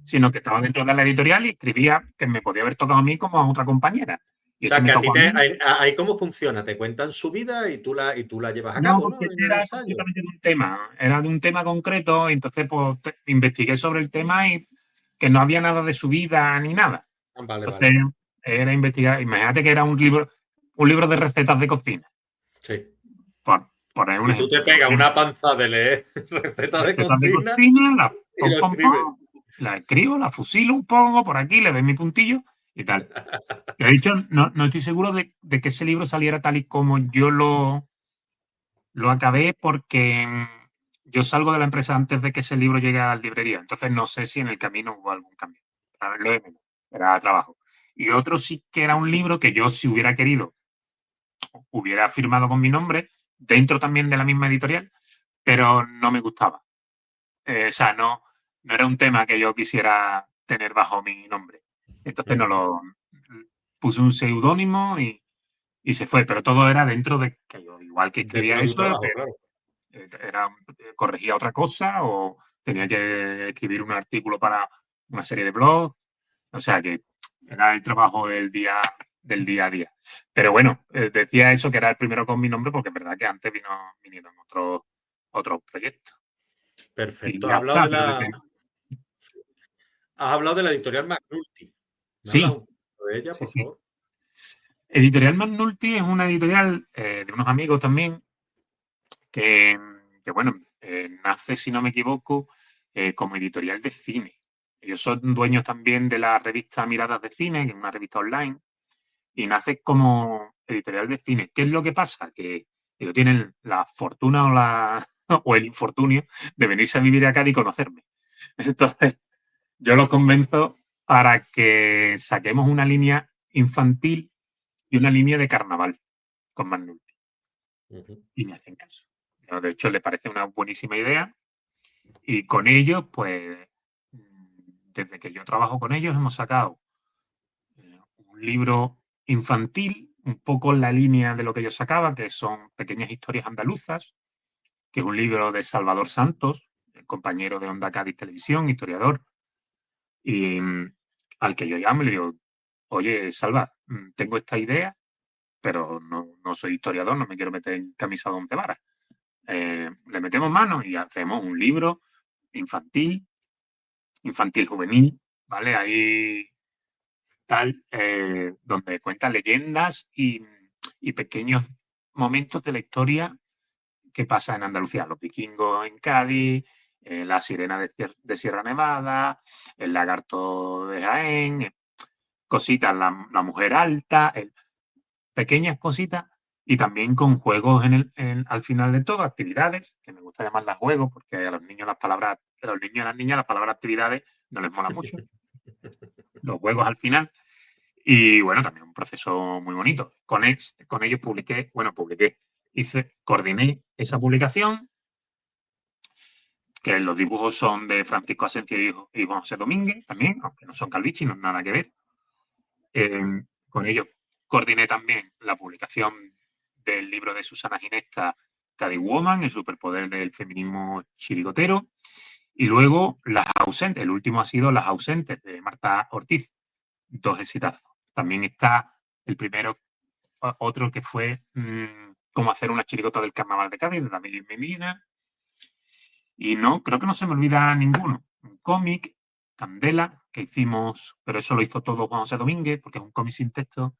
sino que estaba dentro de la editorial y escribía que me podía haber tocado a mí como a otra compañera. Y
o sea,
ese me
que a
tocó
ti
a mí.
ahí cómo funciona, te cuentan su vida y tú la llevas a
No,
cabo,
porque
¿no? En el
era
ensayo.
completamente de un tema, era de un tema concreto, y entonces pues investigué sobre el tema y que no había nada de su vida ni nada.
Vale,
Entonces
vale.
era investigar, imagínate que era un libro de recetas de cocina.
Sí.
Por poner un
Y tú te
ejemplo.
pegas una panza de leer recetas de
Recetas de
cocina
cocina,
y lo escribes.
la escribo, la fusilo un poco por aquí, le doy mi puntillo y tal. Yo he dicho, no estoy seguro de que ese libro saliera tal y como yo lo acabé, porque yo salgo de la empresa antes de que ese libro llegue a la librería. Entonces no sé si en el camino hubo algún cambio. Era trabajo. Y otro sí que era un libro que yo, si hubiera querido, hubiera firmado con mi nombre, dentro también de la misma editorial, pero no me gustaba. O sea, no era un tema que yo quisiera tener bajo mi nombre. Entonces no lo puse un seudónimo y se fue, pero todo era dentro de que yo, igual que escribía
Dentro de tu
eso,
trabajo, claro.
corregía otra cosa o tenía que escribir un artículo para una serie de blogs. O sea que era el trabajo del día a día. Pero bueno, decía eso que era el primero con mi nombre porque es verdad que antes vinieron otros proyectos.
Perfecto.
Y ya está, pero
Has hablado de la editorial McNulty. ¿Me hablas
sí,
un poco de ella, por
sí.
favor?
Editorial McNulty es una editorial de unos amigos también que bueno, nace, si no me equivoco, como editorial de cine. Ellos son dueños también de la revista Miradas de Cine, que es una revista online, y nace como editorial de cine. ¿Qué es lo que pasa? Que Ellos tienen la fortuna o el infortunio de venirse a vivir acá y conocerme. Entonces, yo los convenzo para que saquemos una línea infantil y una línea de carnaval con Magnulti.
Ujú.
Y me hacen caso. No, de hecho, les parece una buenísima idea. Y con ellos, pues, desde que yo trabajo con ellos, hemos sacado un libro infantil, un poco en la línea de lo que ellos sacaban, que son Pequeñas historias andaluzas, que es un libro de Salvador Santos, el compañero de Onda Cádiz Televisión, historiador, y al que yo llamo y le digo, oye, Salva, tengo esta idea, pero no soy historiador, no me quiero meter en camisa de once varas. Le metemos mano y hacemos un libro infantil, infantil juvenil, ¿vale? Ahí tal, donde cuenta leyendas y pequeños momentos de la historia que pasa en Andalucía. Los vikingos en Cádiz, la sirena de Sierra Nevada, el lagarto de Jaén, cositas, la mujer alta, pequeñas cositas y también con juegos al final de todo, actividades, que me gusta llamarlas juegos porque a los niños a los niños y a las niñas las palabras actividades no les mola mucho. Los juegos al final. Y bueno, también un proceso muy bonito. Con ellos coordiné esa publicación, que los dibujos son de Francisco Asencio y Juan José Domínguez, también, aunque no son Calvichi, no nada que ver. Con ellos coordiné también la publicación del libro de Susana Ginesta, Cádiz Woman, el superpoder del feminismo chirigotero. Y luego Las ausentes, el último ha sido Las ausentes, de Marta Ortiz, dos exitazos. También está el primero, otro que fue Cómo hacer una chirigota del carnaval de Cádiz, de David Medina. Y no, creo que no se me olvida ninguno. Un cómic, Candela, que hicimos, pero eso lo hizo todo Juan José Domínguez, porque es un cómic sin texto,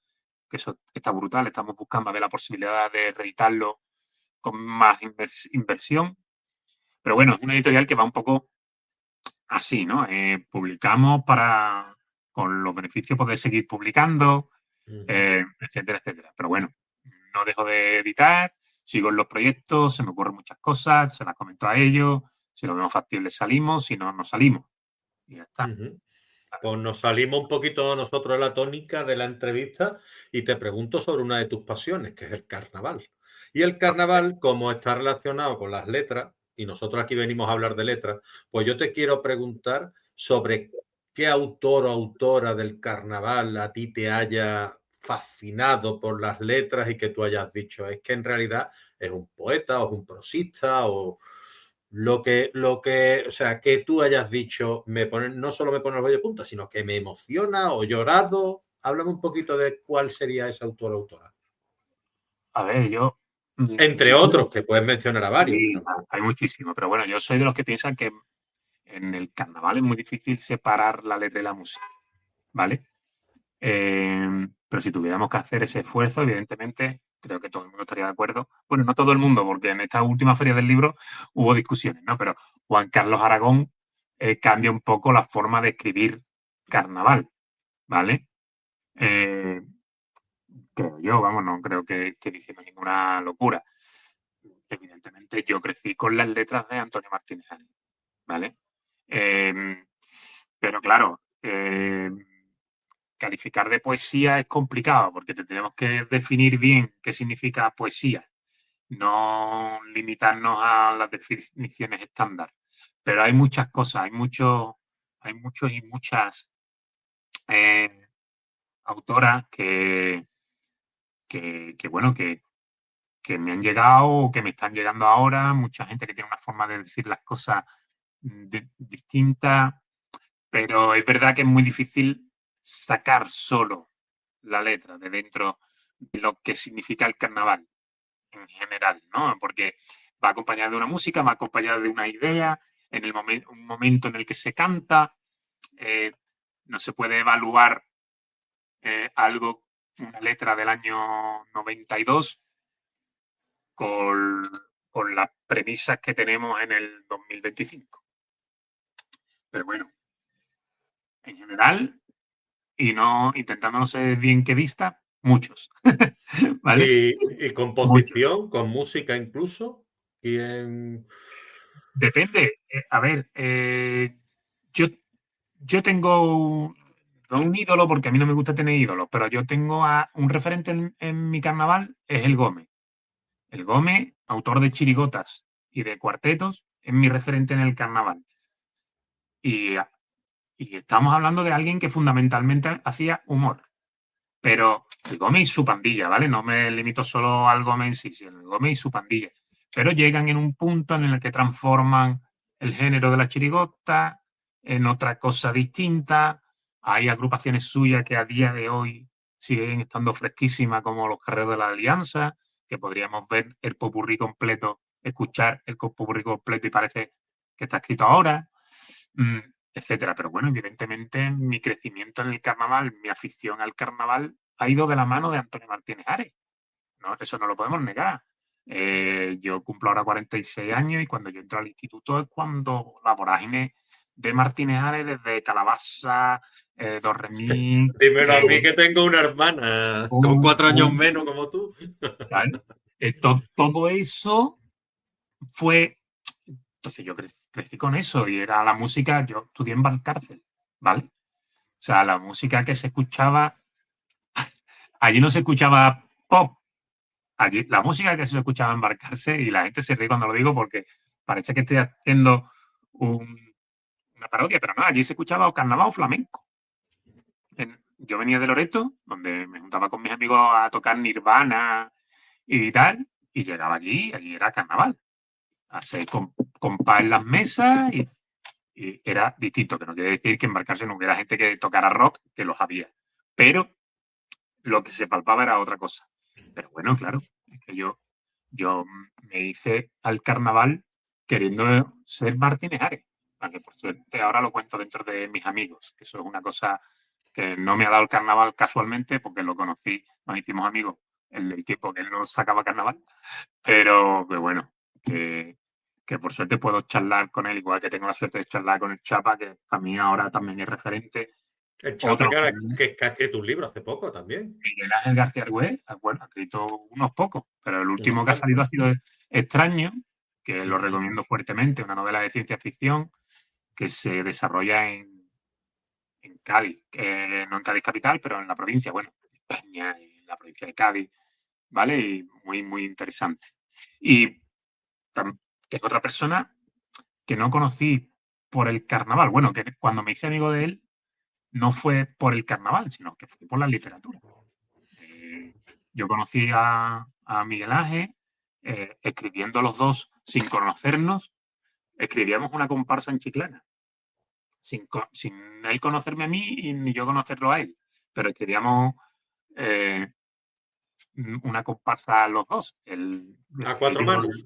que eso está brutal. Estamos buscando a ver la posibilidad de reeditarlo con más inversión. Pero bueno, es una editorial que va un poco así, ¿no? Publicamos para, con los beneficios, poder seguir publicando,
Ujú.
etcétera, etcétera. Pero bueno, no dejo de editar, sigo en los proyectos, se me ocurren muchas cosas, se las comento a ellos, si lo vemos factible salimos, si no, no salimos. Y ya está.
Ujú. Pues nos salimos un poquito nosotros de la tónica de la entrevista y te pregunto sobre una de tus pasiones, que es el carnaval. Y el carnaval, como está relacionado con las letras, y nosotros aquí venimos a hablar de letras, pues yo te quiero preguntar sobre qué autor o autora del carnaval a ti te haya fascinado por las letras y que tú hayas dicho, es que en realidad es un poeta o es un prosista o o sea, que tú hayas dicho, no solo me pone el vello de punta, sino que me emociona o llorado. Háblame un poquito de cuál sería ese autor o autora.
A ver,
Entre
yo soy de
otros,
los,
que puedes mencionar a varios,
sí,
pero.
hay muchísimo, pero bueno, yo soy de los que piensan que en el carnaval es muy difícil separar la letra y la música, ¿vale? Pero si tuviéramos que hacer ese esfuerzo, evidentemente, creo que todo el mundo estaría de acuerdo. Bueno, no todo el mundo, porque en esta última feria del libro hubo discusiones, ¿no? Pero Juan Carlos Aragón cambia un poco la forma de escribir carnaval, ¿vale? Eh, creo yo, vamos, no creo que esté diciendo ninguna locura. Evidentemente, yo crecí con las letras de Antonio Martínez, ¿vale? Eh, pero claro, calificar de poesía es complicado porque tenemos que definir bien qué significa poesía, no limitarnos a las definiciones estándar. Pero hay muchas cosas, hay muchos y muchas eh, autoras bueno, que me han llegado o que me están llegando ahora, mucha gente que tiene una forma de decir las cosas distinta, pero es verdad que es muy difícil sacar solo la letra de dentro de lo que significa el carnaval en general, ¿no? Porque va acompañada de una música, va acompañada de una idea, en el un momento en el que se canta, eh, no se puede evaluar algo, una letra del año 92 con, con las premisas que tenemos en el 2025. Pero bueno, en general, y no intentando no ser bien quedista, muchos, ¿vale?
Y
Muchos.
composición, con música incluso. ¿Quién?
Depende. A ver, yo, yo tengo no un ídolo, porque a mí no me gusta tener ídolos, pero yo tengo a un referente en mi carnaval, es el Gómez. El Gómez, autor de chirigotas y de cuartetos, es mi referente en el carnaval. Y, y estamos hablando de alguien que fundamentalmente hacía humor. Pero el Gómez y su pandilla, ¿vale? No me limito solo al Gómez en sí, sino el Gómez y su pandilla. Pero llegan en un punto en el que transforman el género de la chirigota en otra cosa distinta. Hay agrupaciones suyas que a día de hoy siguen estando fresquísimas, como los Carreros de la Alianza, que podríamos ver el popurrí completo, escuchar el popurrí completo y parece que está escrito ahora, etcétera. Pero bueno, evidentemente mi crecimiento en el carnaval, mi afición al carnaval ha ido de la mano de Antonio Martínez Ares. ¿No? Eso no lo podemos negar. Yo cumplo ahora 46 años y cuando yo entro al instituto es cuando la vorágine de Martínez Ares, desde Calabaza, Do Re Mi,
Dímelo a mí que tengo una hermana con
un,
4 años
un,
menos como tú.
¿vale? Todo eso fue. Entonces yo crecí con eso y era la música. Yo estudié en Valcárcel, ¿vale? O sea, la música que se escuchaba, allí no se escuchaba pop, allí la música que se escuchaba embarcarse, y la gente se ríe cuando lo digo porque parece que estoy haciendo una parodia, pero no, allí se escuchaba o carnaval o flamenco. Yo venía de Loreto, donde me juntaba con mis amigos a tocar Nirvana y tal, y llegaba allí era carnaval. A hacer compás en las mesas y era distinto, que no quiere decir que embarcarse no hubiera gente que tocara rock, que los había. Pero lo que se palpaba era otra cosa. Pero bueno, claro, es que yo me hice al carnaval queriendo ser Martínez Ares. Aunque por suerte ahora lo cuento dentro de mis amigos, que eso es una cosa que no me ha dado el carnaval casualmente, porque lo conocí, nos hicimos amigos el tiempo que él no sacaba carnaval. Pero que bueno, que por suerte puedo charlar con él, igual que tengo la suerte de charlar con el Chapa, que para mí ahora también es referente.
El Chapa
Otro,
que ha escrito un libro hace poco también.
Miguel Ángel García Argüez, bueno, ha escrito unos pocos, pero el
Unos
último que ha salido
cuantos.
ha sido Extraño, que lo
Ujú.
recomiendo fuertemente, una novela de ciencia ficción que se desarrolla en Cádiz, no en Cádiz capital, pero en la provincia, bueno, en España, en la provincia de Cádiz, ¿vale? Y muy, muy interesante. Y que es otra persona que no conocí por el carnaval. Bueno, que cuando me hice amigo de él, no fue por el carnaval, sino que fue por la literatura. Eh, yo conocí a Miguel Ángel, escribiendo los dos sin conocernos, escribíamos una comparsa en Chiclana, sin él conocerme a mí y ni yo conocerlo a él, pero escribíamos eh, una comparsa los dos,
A 4 manos.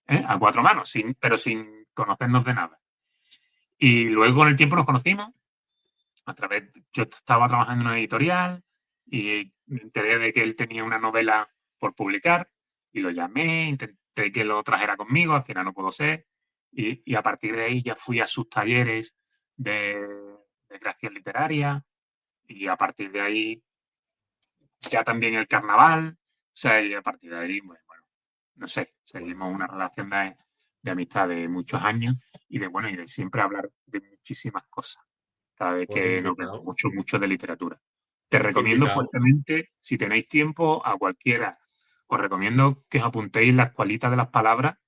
a cuatro manos, pero sin conocernos de nada. Y luego con el tiempo nos conocimos, yo estaba trabajando en una editorial y me enteré de que él tenía una novela por publicar y lo llamé, intenté que lo trajera conmigo, al final no pudo ser, y a partir de ahí ya fui a sus talleres de creación literaria y a partir de ahí ya también el carnaval, o sea, y a partir de ahí, bueno, no sé, seguimos una relación de amistad de muchos años y y de siempre hablar de muchísimas cosas cada vez
Pues
que nos vemos,
invitado.
mucho, mucho de literatura. Te recomiendo
Invitado.
fuertemente, si tenéis tiempo, a cualquiera, os recomiendo que os apuntéis las cualitas de las palabras.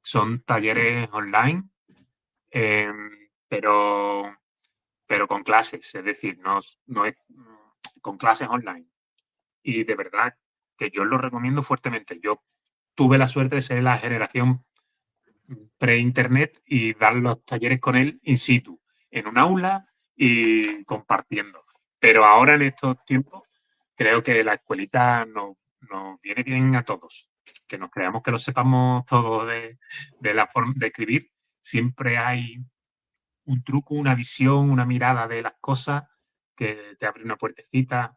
Son talleres online, eh, pero, pero con clases, es decir, no es con clases online. Y de verdad que yo lo recomiendo fuertemente. Yo tuve la suerte de ser la generación pre-internet y dar los talleres con él in situ, en un aula y compartiendo. Pero ahora en estos tiempos creo que la escuelita nos viene bien a todos, que nos creamos que lo sepamos todo de la forma de escribir. Siempre hay un truco, una visión, una mirada de las cosas que te abre una puertecita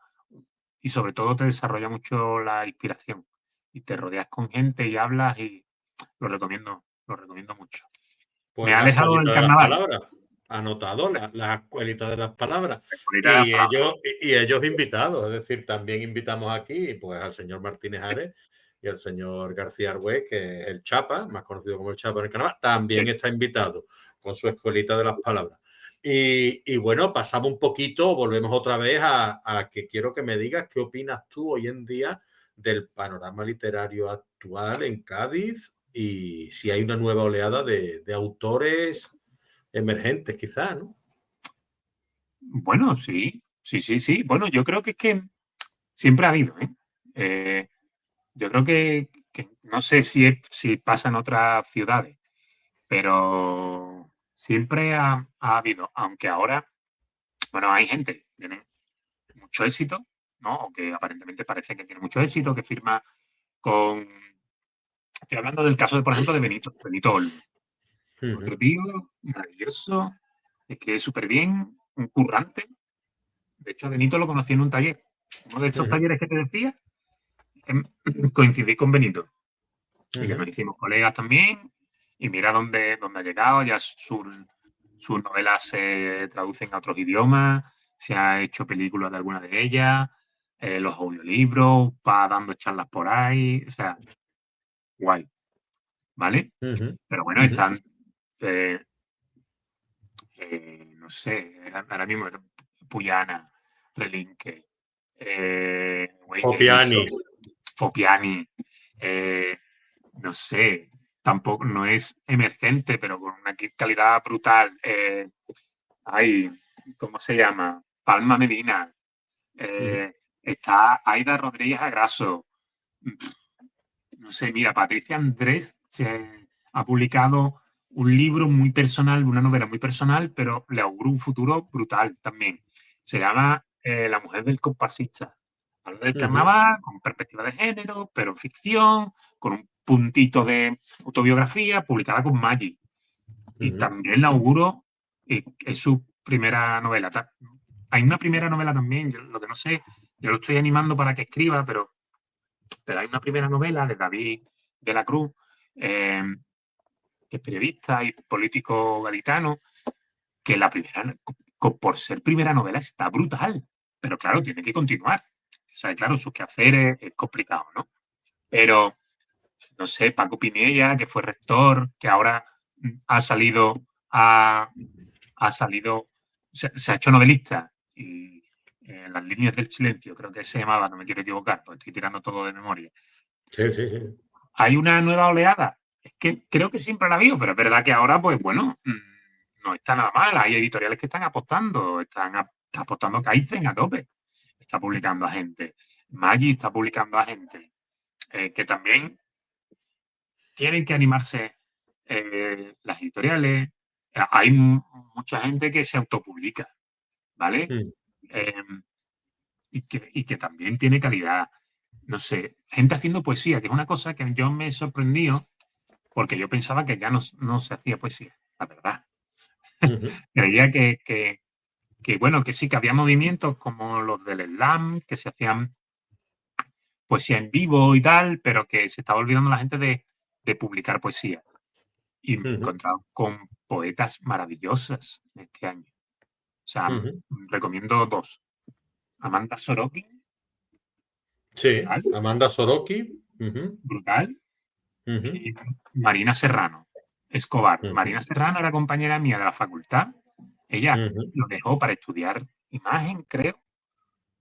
y sobre todo te desarrolla mucho la inspiración y te rodeas con gente y hablas y lo recomiendo mucho. Me
Pues
ha
las
alejado del
cualitas de las
carnaval.
palabras. anotado la escuelita de las palabras.
Bonita la
Y
palabra.
ellos invitados, es decir, también invitamos aquí pues al señor Martínez Ares y al señor García Argüez, que es el Chapa, más conocido como el Chapa en el carnaval, también
Sí.
está invitado con su escuelita de las palabras. Y bueno, pasamos un poquito, volvemos otra vez a que quiero que me digas qué opinas tú hoy en día del panorama literario actual en Cádiz y si hay una nueva oleada de autores emergentes, quizás, ¿no?
Bueno, sí, sí, sí, sí. Bueno, yo creo que es que siempre ha habido, ¿eh? Yo creo que no sé si pasa en otras ciudades, pero siempre ha habido, aunque ahora, bueno, hay gente que tiene mucho éxito, ¿no? O que aparentemente parece que tiene mucho éxito, que firma con... Estoy hablando del caso, por ejemplo, de Benito Olmo.
Uh
Otro
-huh.
tío maravilloso, escribe súper bien, un currante. De hecho, a Benito lo conocí en un taller. Uno de
Uh
estos
-huh.
talleres que te decía, coincidí con Benito.
Uh
Y que
-huh.
nos hicimos colegas también. Y mira dónde ha llegado. Ya sus novelas se traducen a otros idiomas. Se ha hecho películas de alguna de ellas. Los audiolibros, va dando charlas por ahí. O sea, guay. ¿Vale?
Uh -huh.
Pero bueno,
Uh -huh.
están. eh, no sé, ahora mismo Puyana, Relinque, Wayne
Opiani.
Grayson, Fopiani, eh, no sé, tampoco no es emergente, pero con una calidad brutal. Hay, ¿cómo se llama? Palma Medina,
Uh -huh.
está Aida Rodríguez Agraso. No sé, mira, Patricia Andrés ha publicado un libro muy personal, una novela muy personal, pero le auguro un futuro brutal también. Se llama La mujer del compasista. Habla del
Uh -huh.
carnaval con perspectiva de género, pero en ficción, con un puntito de autobiografía, publicada con Maggi.
Uh
Y
-huh.
también le auguro, es su primera novela. Hay una primera novela también, yo, lo que no sé, yo lo estoy animando para que escriba, pero hay una primera novela de David de la Cruz, que es periodista y político gaditano, que la primera, por ser primera novela, está brutal. Pero claro, tiene que continuar. O sea, claro, sus quehaceres es complicado, ¿no? Pero, no sé, Paco Pinella, que fue rector, que ahora ha salido ha salido, se ha hecho novelista y Las líneas del silencio, creo que se llamaba, no me quiero equivocar, porque estoy tirando todo de memoria.
Sí, sí, sí.
¿Hay una nueva oleada? Es que creo que siempre la ha habido, pero es verdad que ahora, pues bueno, no está nada mal. Hay editoriales que están apostando, está apostando Kaizen a tope. Está publicando a gente. Maggi está publicando a gente. Que también tienen que animarse las editoriales. Hay mucha gente que se autopublica, ¿vale?
Uh
Eh, y que también tiene calidad. No sé, gente haciendo poesía, que es una cosa que yo me he sorprendido porque yo pensaba que ya no se hacía poesía, la verdad.
-huh.
Creía que, bueno, que sí, que había movimientos como los del slam, que se hacían poesía en vivo y tal, pero que se estaba olvidando la gente de publicar poesía. Y me he
Uh -huh.
encontrado con poetas maravillosas este año. O sea,
Uh -huh.
recomiendo dos. Amanda Sorokin,
Sí,
brutal,
Amanda Soroki. Uh -huh.
brutal.
Uh -huh.
Y Marina Serrano, Escobar.
Uh -huh.
Marina Serrano era compañera mía de la facultad. Ella
Uh -huh.
lo dejó para estudiar imagen, creo.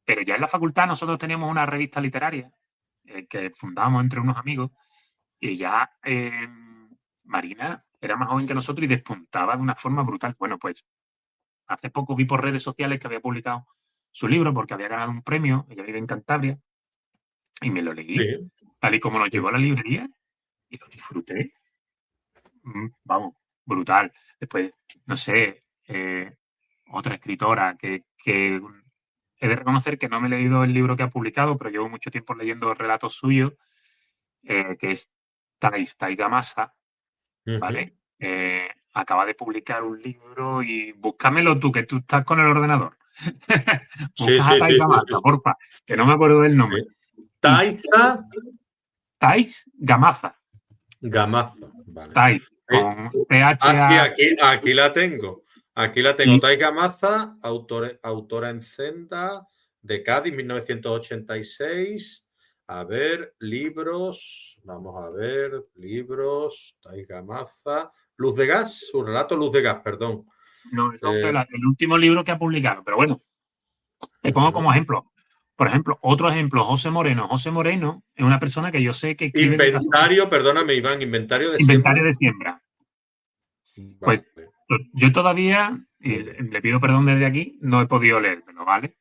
Pero ya en la facultad nosotros teníamos una revista literaria que fundamos entre unos amigos y ya Marina era más joven que nosotros y despuntaba de una forma brutal. Bueno, pues hace poco vi por redes sociales que había publicado su libro porque había ganado un premio, ella vive en Cantabria, y me lo leí,
Sí.
tal y como nos llegó a la librería, y lo disfruté. Vamos, brutal. Después, no sé, otra escritora que he de reconocer que no me he leído el libro que ha publicado, pero llevo mucho tiempo leyendo relatos suyos, que es Taiga Masa,
Uh -huh.
¿vale? Acaba de publicar un libro y búscamelo tú, que tú estás con el ordenador.
Sí,
Buscas a
sí, sí,
Taiga
sí, sí,
Masa,
sí.
porfa, que no me acuerdo del nombre.
Sí.
Y
Taita
Tais Gamaza,
Gamaza. Vale.
Tais,
Eh,
con
sí,
THA.
aquí la tengo. Aquí la tengo,
Y
Taiga Maza, autora en Senda, de Cádiz, 1986. A ver, libros, vamos a ver, libros, Taiga Maza, Luz de Gas, su relato Luz de Gas, perdón.
no, eso es
Eh,
el último libro que ha publicado. Pero bueno, te pongo como
uh-huh.
ejemplo. Por ejemplo, otro ejemplo, José Moreno. José Moreno es una persona que yo sé que escribe desde hace
Inventario, perdóname, Iván, inventario de
inventario
siembra.
de siembra. Pues
Vale.
yo todavía, y le pido perdón desde aquí, no he podido leérmelo, ¿vale?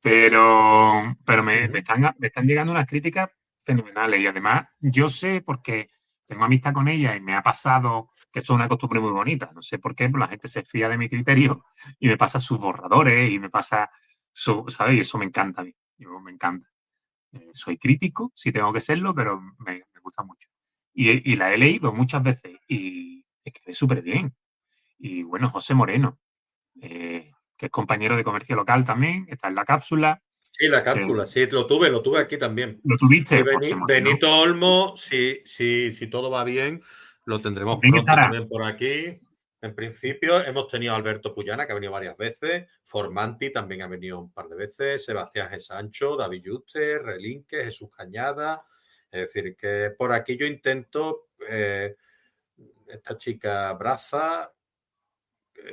Pero
Uh-huh.
me están llegando unas críticas fenomenales y además yo sé porque tengo amistad con ella y me ha pasado que eso es una costumbre muy bonita. No sé por qué, pero la gente se fía de mi criterio y me pasa sus borradores y me pasa su, ¿sabes? Y eso me encanta a mí. Me encanta. Soy crítico, si tengo que serlo, pero me gusta mucho. Y la he leído muchas veces y escribe súper bien. Y bueno, José Moreno, que es compañero de comercio local también, está en la cápsula,
Sí, la
que
cápsula, sí, lo tuve aquí también.
lo
Y
tuviste, José Moreno.
Benito Olmo, si todo va bien, lo tendremos
También
pronto
estará.
también por aquí. En principio, hemos tenido a Alberto Puyana, que ha venido varias veces, Formanti también ha venido un par de veces, Sebastián G. Sancho, David Yuste, Relinque, Jesús Cañada. Es decir, que por aquí yo intento, esta chica Braza,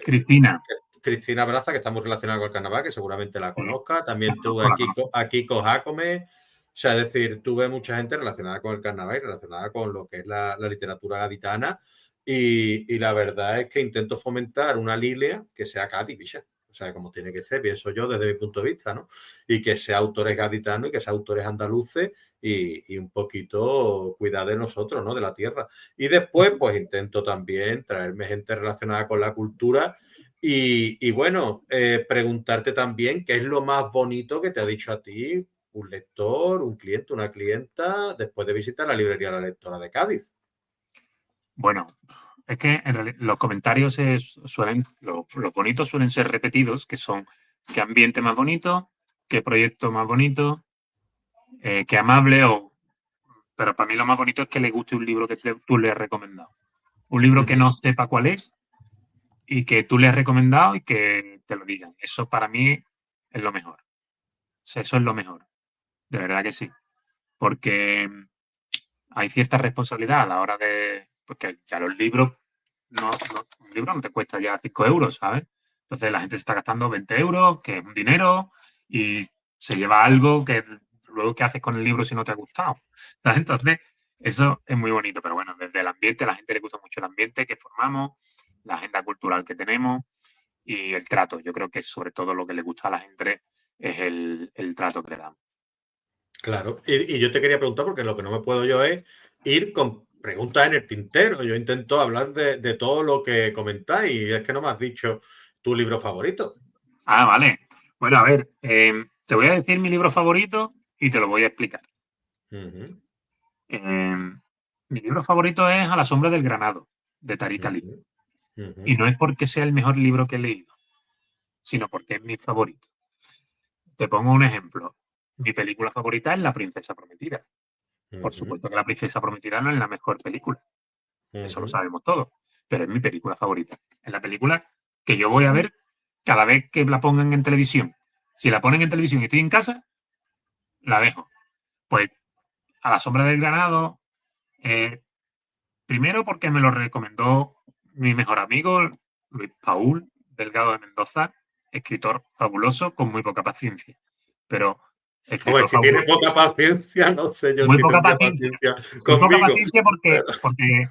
Cristina.
Cristina Braza, que está muy relacionada con el carnaval, que seguramente la
Sí,
conozca.
la
También tuve
conozco, la conozco.
a Kiko Jacome. O sea, es decir, tuve mucha gente relacionada con el carnaval y relacionada con lo que es la literatura gaditana. Y la verdad es que intento fomentar una Lilia que sea Cádiz, picha. O sea, como tiene que ser, pienso yo desde mi punto de vista, ¿no? Y que sea autores gaditanos y que sea autores andaluces y un poquito cuidar de nosotros, ¿no? De la tierra. Y después, pues intento también traerme gente relacionada con la cultura y bueno, preguntarte también qué es lo más bonito que te ha dicho a ti un lector, un cliente, una clienta, después de visitar la librería La Lectora de Cádiz.
Bueno, es que los comentarios los bonitos suelen ser repetidos, que son qué ambiente más bonito, qué proyecto más bonito, qué amable o... Pero para mí lo más bonito es que le guste un libro que tú le has recomendado. Un libro que
Ujú.
no sepa cuál es y que tú le has recomendado y que te lo digan. Eso para mí es lo mejor. O sea, eso es lo mejor. De verdad que sí. Porque hay cierta responsabilidad a la hora de... Porque ya los libros, un libro no te cuesta ya 5 euros, ¿sabes? Entonces la gente se está gastando 20 euros, que es un dinero, y se lleva algo que luego qué haces con el libro si no te ha gustado. ¿Sabes? Entonces, eso es muy bonito. Pero bueno, desde el ambiente, a la gente le gusta mucho el ambiente que formamos, la agenda cultural que tenemos y el trato. Yo creo que sobre todo lo que le gusta a la gente es el trato que le damos.
Claro, y yo te quería preguntar, porque lo que no me puedo yo es ir con preguntas en el tintero. Yo intento hablar de todo lo que comentáis y es que no me has dicho tu libro favorito.
Ah, vale. Bueno, a ver, te voy a decir mi libro favorito y te lo voy a explicar.
Ujú,
Eh, Mi libro favorito es A la sombra del granado, de Tariq Ali.
ujú, ujú,
Y no es porque sea el mejor libro que he leído, sino porque es mi favorito. Te pongo un ejemplo. Mi película favorita es La Princesa Prometida. Por
ujú,
supuesto que La Princesa Prometida no es la mejor película, eso lo
ujú.
sabemos todos, pero es mi película favorita. Es la película que yo voy a ver cada vez que la pongan en televisión. Si la ponen en televisión y estoy en casa, la dejo. Pues A la sombra del granado, eh, primero porque me lo recomendó mi mejor amigo, Luis Paul Delgado de Mendoza, escritor fabuloso con muy poca paciencia, pero
Hombre,
escritor
si tiene
fabuloso.
poca paciencia, no sé yo
Muy
si
poca
tendría
paciencia.
paciencia
Muy poca
conmigo.
paciencia
Pero,
porque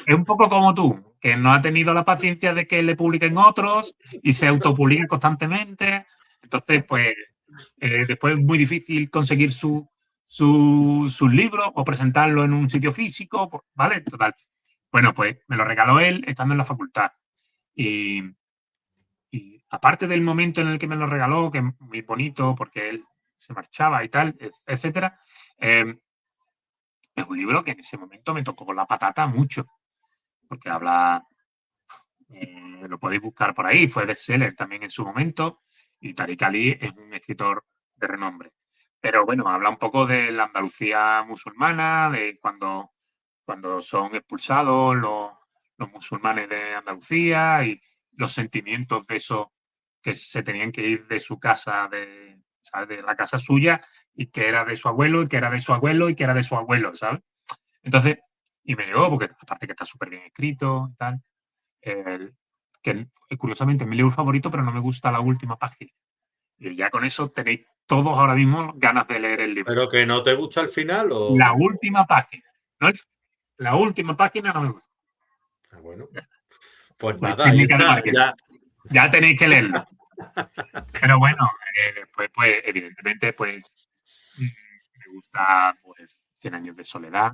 es un poco como tú, que no ha tenido la paciencia de que le publiquen otros y se autopublica constantemente. Entonces, pues, después es muy difícil conseguir sus libros o presentarlo en un sitio físico, pues, ¿vale? Total. Bueno, pues me lo regaló él estando en la facultad. Y, y aparte del momento en el que me lo regaló, que es muy bonito porque él se marchaba y tal, etcétera, es un libro que en ese momento me tocó con la patata mucho, porque habla, lo podéis buscar por ahí, fue bestseller también en su momento, y Tariq Ali es un escritor de renombre. Pero bueno, habla un poco de la Andalucía musulmana, de cuando son expulsados los musulmanes de Andalucía y los sentimientos de esos que se tenían que ir de su casa, ¿sabes? De la casa suya, y que era de su abuelo, y que era de su abuelo, y que era de su abuelo, ¿sabes? Entonces, y me llegó, porque aparte que está súper bien escrito y tal, el- que curiosamente es mi libro favorito, pero no me gusta la última página. Y ya con eso tenéis todos ahora mismo ganas de leer el libro.
¿Pero que no te gusta el final
La
o...?
última página, ¿no? La última página no me gusta.
Ah, bueno,
Ya está.
pues
Pues
nada, ahí
técnica de
está.
marketing.
Ya.
Ya tenéis que leerlo. Pero bueno, después, pues, evidentemente, pues, me gusta, pues, Cien años de soledad.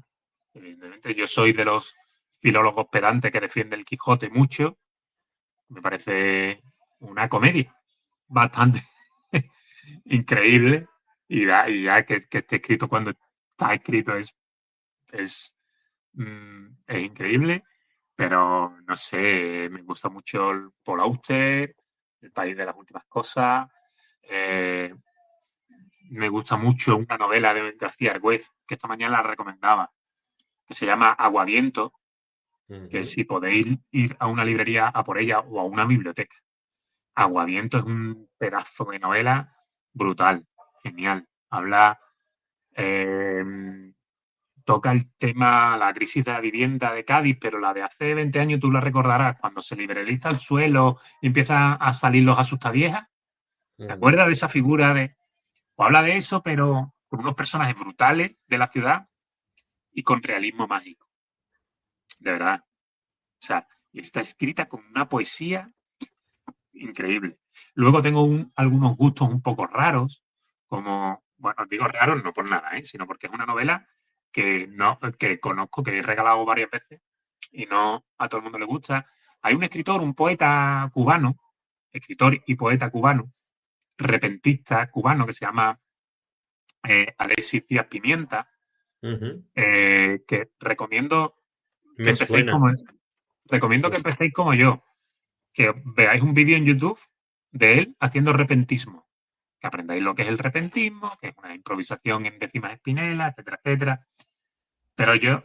Evidentemente, yo soy de los filólogos pedantes que defiende el Quijote mucho. Me parece una comedia bastante increíble. Y ya que esté escrito cuando está escrito es, es increíble. Pero no sé, me gusta mucho el Paul Auster, El país de las últimas cosas. Eh, Me gusta mucho una novela de García Argüez, que esta mañana la recomendaba, que se llama Aguaviento, que
Ujú.
si podéis ir a una librería a por ella o a una biblioteca. Aguaviento es un pedazo de novela brutal, genial. Habla, eh, toca el tema, la crisis de la vivienda de Cádiz, pero la de hace 20 años tú la recordarás, cuando se liberaliza el suelo y empiezan a salir los asustaviejas. ¿Te
Mm.
acuerdas de esa figura de... O habla de eso, pero con unos personajes brutales de la ciudad y con realismo mágico, de verdad. O sea, está escrita con una poesía increíble. Luego tengo algunos gustos un poco raros, como, bueno, digo raros no por nada, sino porque es una novela que conozco, que he regalado varias veces y no a todo el mundo le gusta. Hay un escritor, un poeta cubano, escritor y poeta cubano, repentista cubano, que se llama Alexis Díaz Pimienta,
Ujú.
que que
Me
empecéis
suena,
como,
me
recomiendo que
suena.
empecéis como yo, que veáis un vídeo en YouTube de él haciendo repentismo, que aprendáis lo que es el repentismo, que es una improvisación en décimas espinelas, etcétera, etcétera. Pero yo,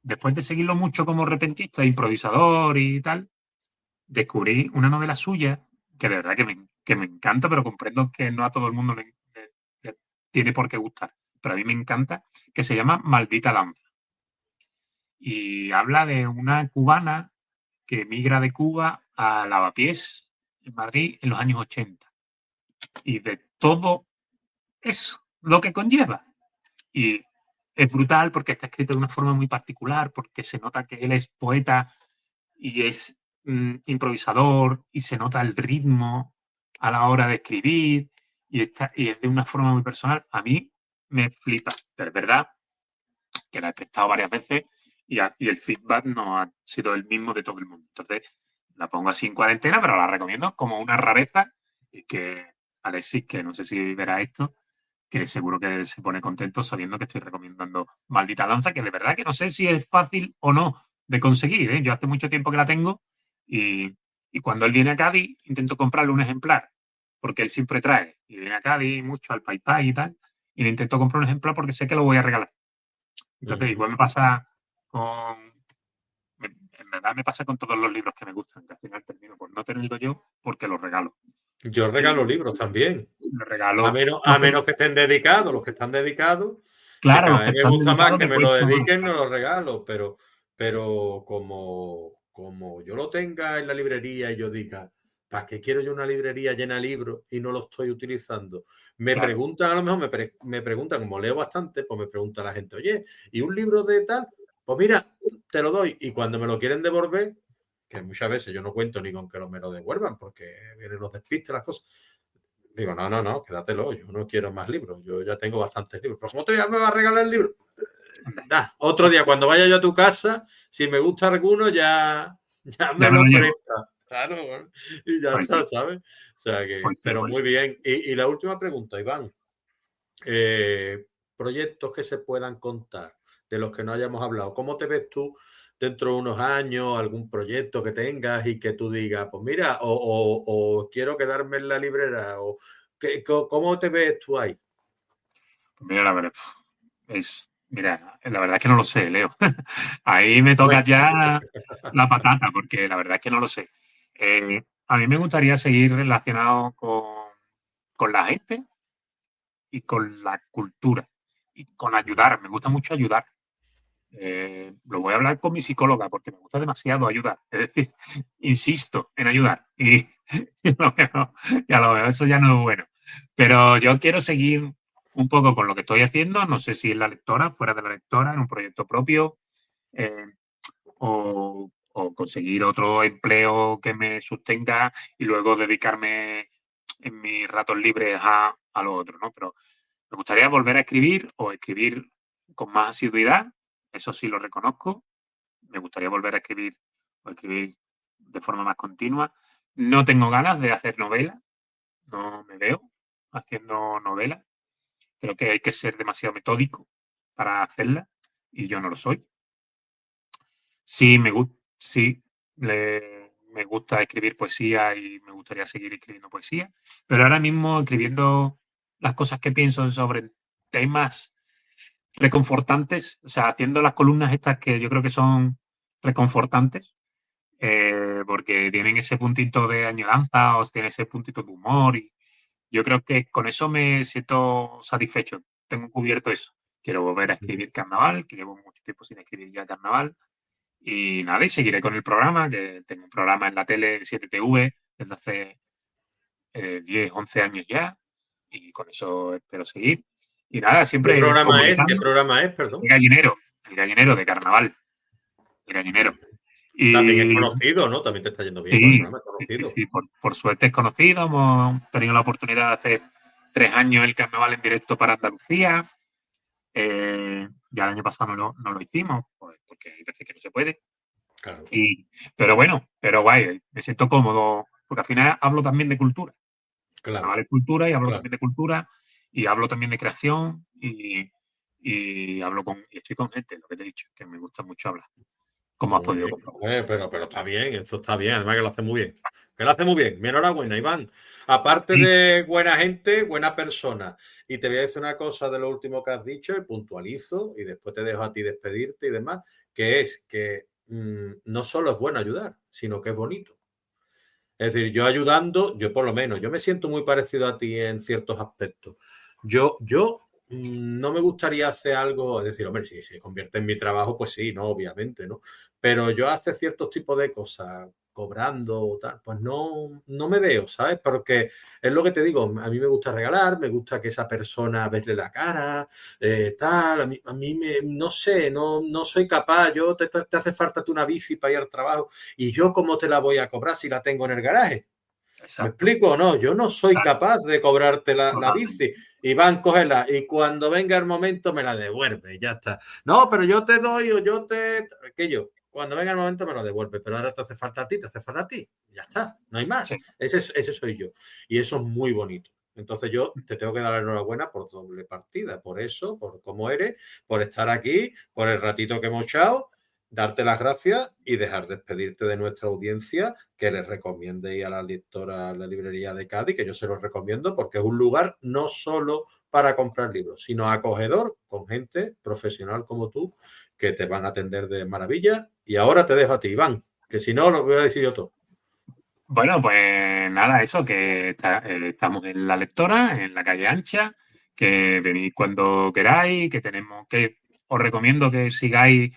después de seguirlo mucho como repentista, improvisador y tal, descubrí una novela suya que de verdad que me encanta, pero comprendo que no a todo el mundo le tiene por qué gustar. Pero a mí me encanta, que se llama Maldita Danza. Y habla de una cubana que emigra de Cuba a Lavapiés, en Madrid, en los años 80. Y de todo eso, lo que conlleva. Y es brutal porque está escrito de una forma muy particular, porque se nota que él es poeta y es improvisador, y se nota el ritmo a la hora de escribir, y es de una forma muy personal. A mí me flipa, pero es verdad que la he prestado varias veces y el feedback no ha sido el mismo de todo el mundo. Entonces, la pongo así en cuarentena, pero la recomiendo como una rareza y que Alexis, que no sé si verá esto, que seguro que se pone contento sabiendo que estoy recomendando Maldita Danza, que de verdad que no sé si es fácil o no de conseguir. ¿eh? Yo hace mucho tiempo que la tengo y cuando él viene a Cádiz intento comprarle un ejemplar, porque él siempre trae y viene a Cádiz mucho al Pai Pai y tal, y le intento comprar un ejemplar porque sé que lo voy a regalar. Entonces,
Ujú.
igual me pasa con. En verdad me pasa con todos los libros que me gustan, que al final termino por no tenerlo yo porque los regalo.
Yo regalo
Y
libros también.
los
A
regalo.
menos, a menos que estén dedicados, los que están dedicados, que
Claro, los
cada
que
vez me
están
gusta más
dedicados
que me
después
lo
no me los
dediquen, no
regalo.
los regalo, pero como yo lo tenga en la librería y yo diga, ¿para qué quiero yo una librería llena de libros y no lo estoy utilizando? Me
Claro.
preguntan, a lo mejor me preguntan, como leo bastante, pues me pregunta la gente, oye, ¿y un libro de tal? Pues mira, te lo doy. Y cuando me lo quieren devolver, que muchas veces yo no cuento ni con que me lo devuelvan, porque vienen los despistes, las cosas. Digo, no, no, no, quédatelo, yo no quiero más libros, yo ya tengo bastantes libros. Pero ¿cómo te me vas a regalar el libro? Da, otro día, cuando vaya yo a tu casa, si me gusta alguno, ya me
Ya me lo
lo
llevo.
presta. Claro, bueno, y ya
Pues
está,
sí,
¿sabes? O sea que,
pues sí,
pero
pues
muy
sí.
bien. Y la última pregunta, Iván. Proyectos que se puedan contar, de los que no hayamos hablado. ¿Cómo te ves tú dentro de unos años, algún proyecto que tengas y que tú digas, pues mira, o quiero quedarme en la librera, o ¿cómo te ves tú ahí?
Pues mira, mira, la verdad es que no lo sé, Leo. Ahí me toca
Bueno,
ya la patata, porque la verdad es que no lo sé. a mí me gustaría seguir relacionado con la gente y con la cultura y con ayudar. Me gusta mucho ayudar. Lo voy a hablar con mi psicóloga porque me gusta demasiado ayudar. Es decir, insisto en ayudar. Y, ya lo veo, eso ya no es bueno. Pero yo quiero seguir un poco con lo que estoy haciendo. No sé si en la lectora, fuera de la lectora, en un proyecto propio, eh, o conseguir otro empleo que me sostenga y luego dedicarme en mis ratos libres a lo otro, ¿no? Pero me gustaría volver a escribir o escribir con más asiduidad, eso sí lo reconozco. Me gustaría volver a escribir o escribir de forma más continua. No tengo ganas de hacer novela, no me veo haciendo novela. Creo que hay que ser demasiado metódico para hacerla y yo no lo soy. Sí, sí, me gusta escribir poesía y me gustaría seguir escribiendo poesía, pero ahora mismo escribiendo las cosas que pienso sobre temas reconfortantes, o sea, haciendo las columnas estas que yo creo que son reconfortantes, porque tienen ese puntito de añoranza o tienen ese puntito de humor y yo creo que con eso me siento satisfecho, tengo cubierto eso. Quiero volver a escribir carnaval, que llevo mucho tiempo sin escribir ya carnaval. Y nada, y seguiré con el programa, que tengo un programa en la tele 7TV desde hace 10, 11 años ya, y con eso espero seguir. Y nada,
¿Qué
siempre
programa es? ¿Qué
comunicando.
programa es? Perdón.
El gallinero de carnaval, el gallinero.
También es
Y
conocido, ¿no? También te está yendo bien con el
sí,
programa, es
sí, sí,
conocido.
sí, por suerte es conocido. Hemos tenido la oportunidad de hacer 3 años el carnaval en directo para Andalucía. Ya el año pasado no lo hicimos, pues, porque hay veces que no se puede.
Claro,
Pero bueno, pero guay, me siento cómodo, porque al final hablo también de cultura.
claro,
Carnaval es cultura y hablo
claro.
también de cultura y hablo también de creación y estoy con gente, lo que te he dicho, que me gusta mucho hablar, como has
Muy
podido
bien.
comprobar.
Pero está bien, eso está bien. Además que lo hace muy bien. Que lo hace muy bien. Mi enhorabuena, Iván. Aparte
Sí,
de buena gente, buena persona. Y te voy a decir una cosa de lo último que has dicho y puntualizo y después te dejo a ti despedirte y demás, que es que no solo es bueno ayudar, sino que es bonito. Es decir, yo ayudando, yo por lo menos, yo me siento muy parecido a ti en ciertos aspectos. No me gustaría hacer algo, es decir, hombre, si se convierte en mi trabajo, pues sí, no, obviamente, ¿no? Pero yo hacer ciertos tipos de cosas, cobrando o tal, pues no me veo, ¿sabes? Porque es lo que te digo, a mí me gusta regalar, me gusta que esa persona verle la cara, tal, no sé, no soy capaz, te hace falta tú una bici para ir al trabajo y yo cómo te la voy a cobrar si la tengo en el garaje. ¿Me
exacto.
explico o no? Yo no soy
Claro,
capaz de cobrarte la
totalmente.
bici. Y van, cógela. Y cuando venga el momento me la devuelve. Ya está. No, pero yo te doy o yo te... Que yo, cuando venga el momento me lo devuelve. Pero ahora te hace falta a ti, te hace falta a ti. Ya está. No hay
Sí.
más. Ese soy yo. Y eso es muy bonito. Entonces yo te tengo que dar la enhorabuena por doble partida. Por eso, por cómo eres, por estar aquí, por el ratito que hemos echado, darte las gracias y dejar despedirte de nuestra audiencia, que les recomiende ir a la lectora, a la librería de Cádiz, que yo se los recomiendo porque es un lugar no solo para comprar libros, sino acogedor con gente profesional como tú, que te van a atender de maravilla. Y ahora te dejo a ti, Iván, que si no lo voy a decir yo todo.
Bueno, pues nada, eso, que estamos en la lectora, en la calle Ancha, que venís cuando queráis, que os recomiendo que sigáis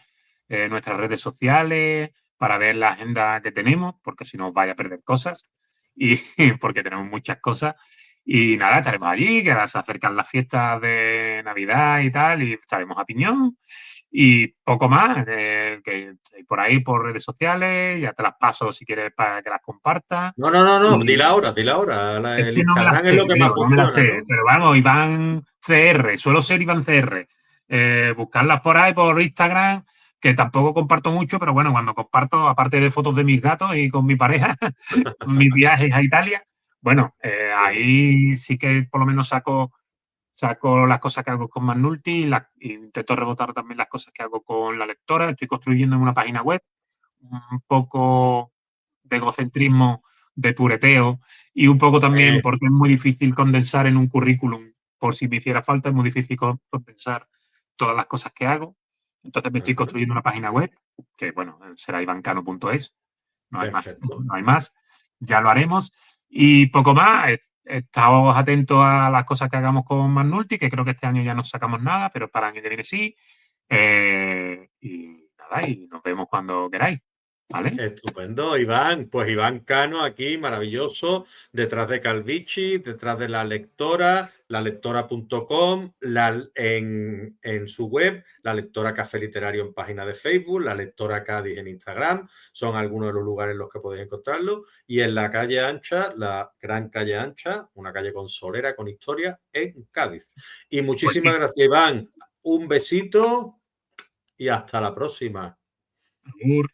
nuestras redes sociales para ver la agenda que tenemos, porque si no os vais a perder cosas, y porque tenemos muchas cosas. Y nada, estaremos allí, que ahora se acercan las fiestas de Navidad y tal, y estaremos a piñón. Y poco más, que por ahí por redes sociales, ya te las paso si quieres para que las compartas.
No,
Y
dile ahora.
es
El
que no me las
Instagram es
sé,
lo que más
creo, no me las
funciona,
sé,
¿no?
pero vamos, Iván CR, suelo ser Iván CR. Buscarlas por ahí, por Instagram, que tampoco comparto mucho, pero bueno, cuando comparto, aparte de fotos de mis gatos y con mi pareja, mis viajes a Italia, bueno,
Sí,
ahí sí que por lo menos saco las cosas que hago con Magnulti y intento rebotar también las cosas que hago con la lectora. Estoy construyendo en una página web un poco de egocentrismo, de pureteo y un poco también porque es muy difícil condensar en un currículum, por si me hiciera falta, es muy difícil condensar todas las cosas que hago. Entonces me estoy
ajá,
construyendo una página web que, bueno, será ivancano.es, no hay más,
perfecto.
no hay más. ya lo haremos. Y poco más, estamos atentos a las cosas que hagamos con Magnulti, que creo que este año ya no sacamos nada, pero para el año que viene sí. Y nada, y nos vemos cuando queráis. ¿Vale?
Estupendo, Iván. Pues Iván Cano aquí, maravilloso, detrás de Calvici, detrás de la lectora.com, en su web, la lectora Café Literario en página de Facebook, la lectora Cádiz en Instagram, son algunos de los lugares en los que podéis encontrarlo. Y en la calle Ancha, la gran calle Ancha, una calle con solera, con historia, en Cádiz. Y
Pues sí.
muchísimas gracias, Iván. Un besito y hasta la próxima.
Agur.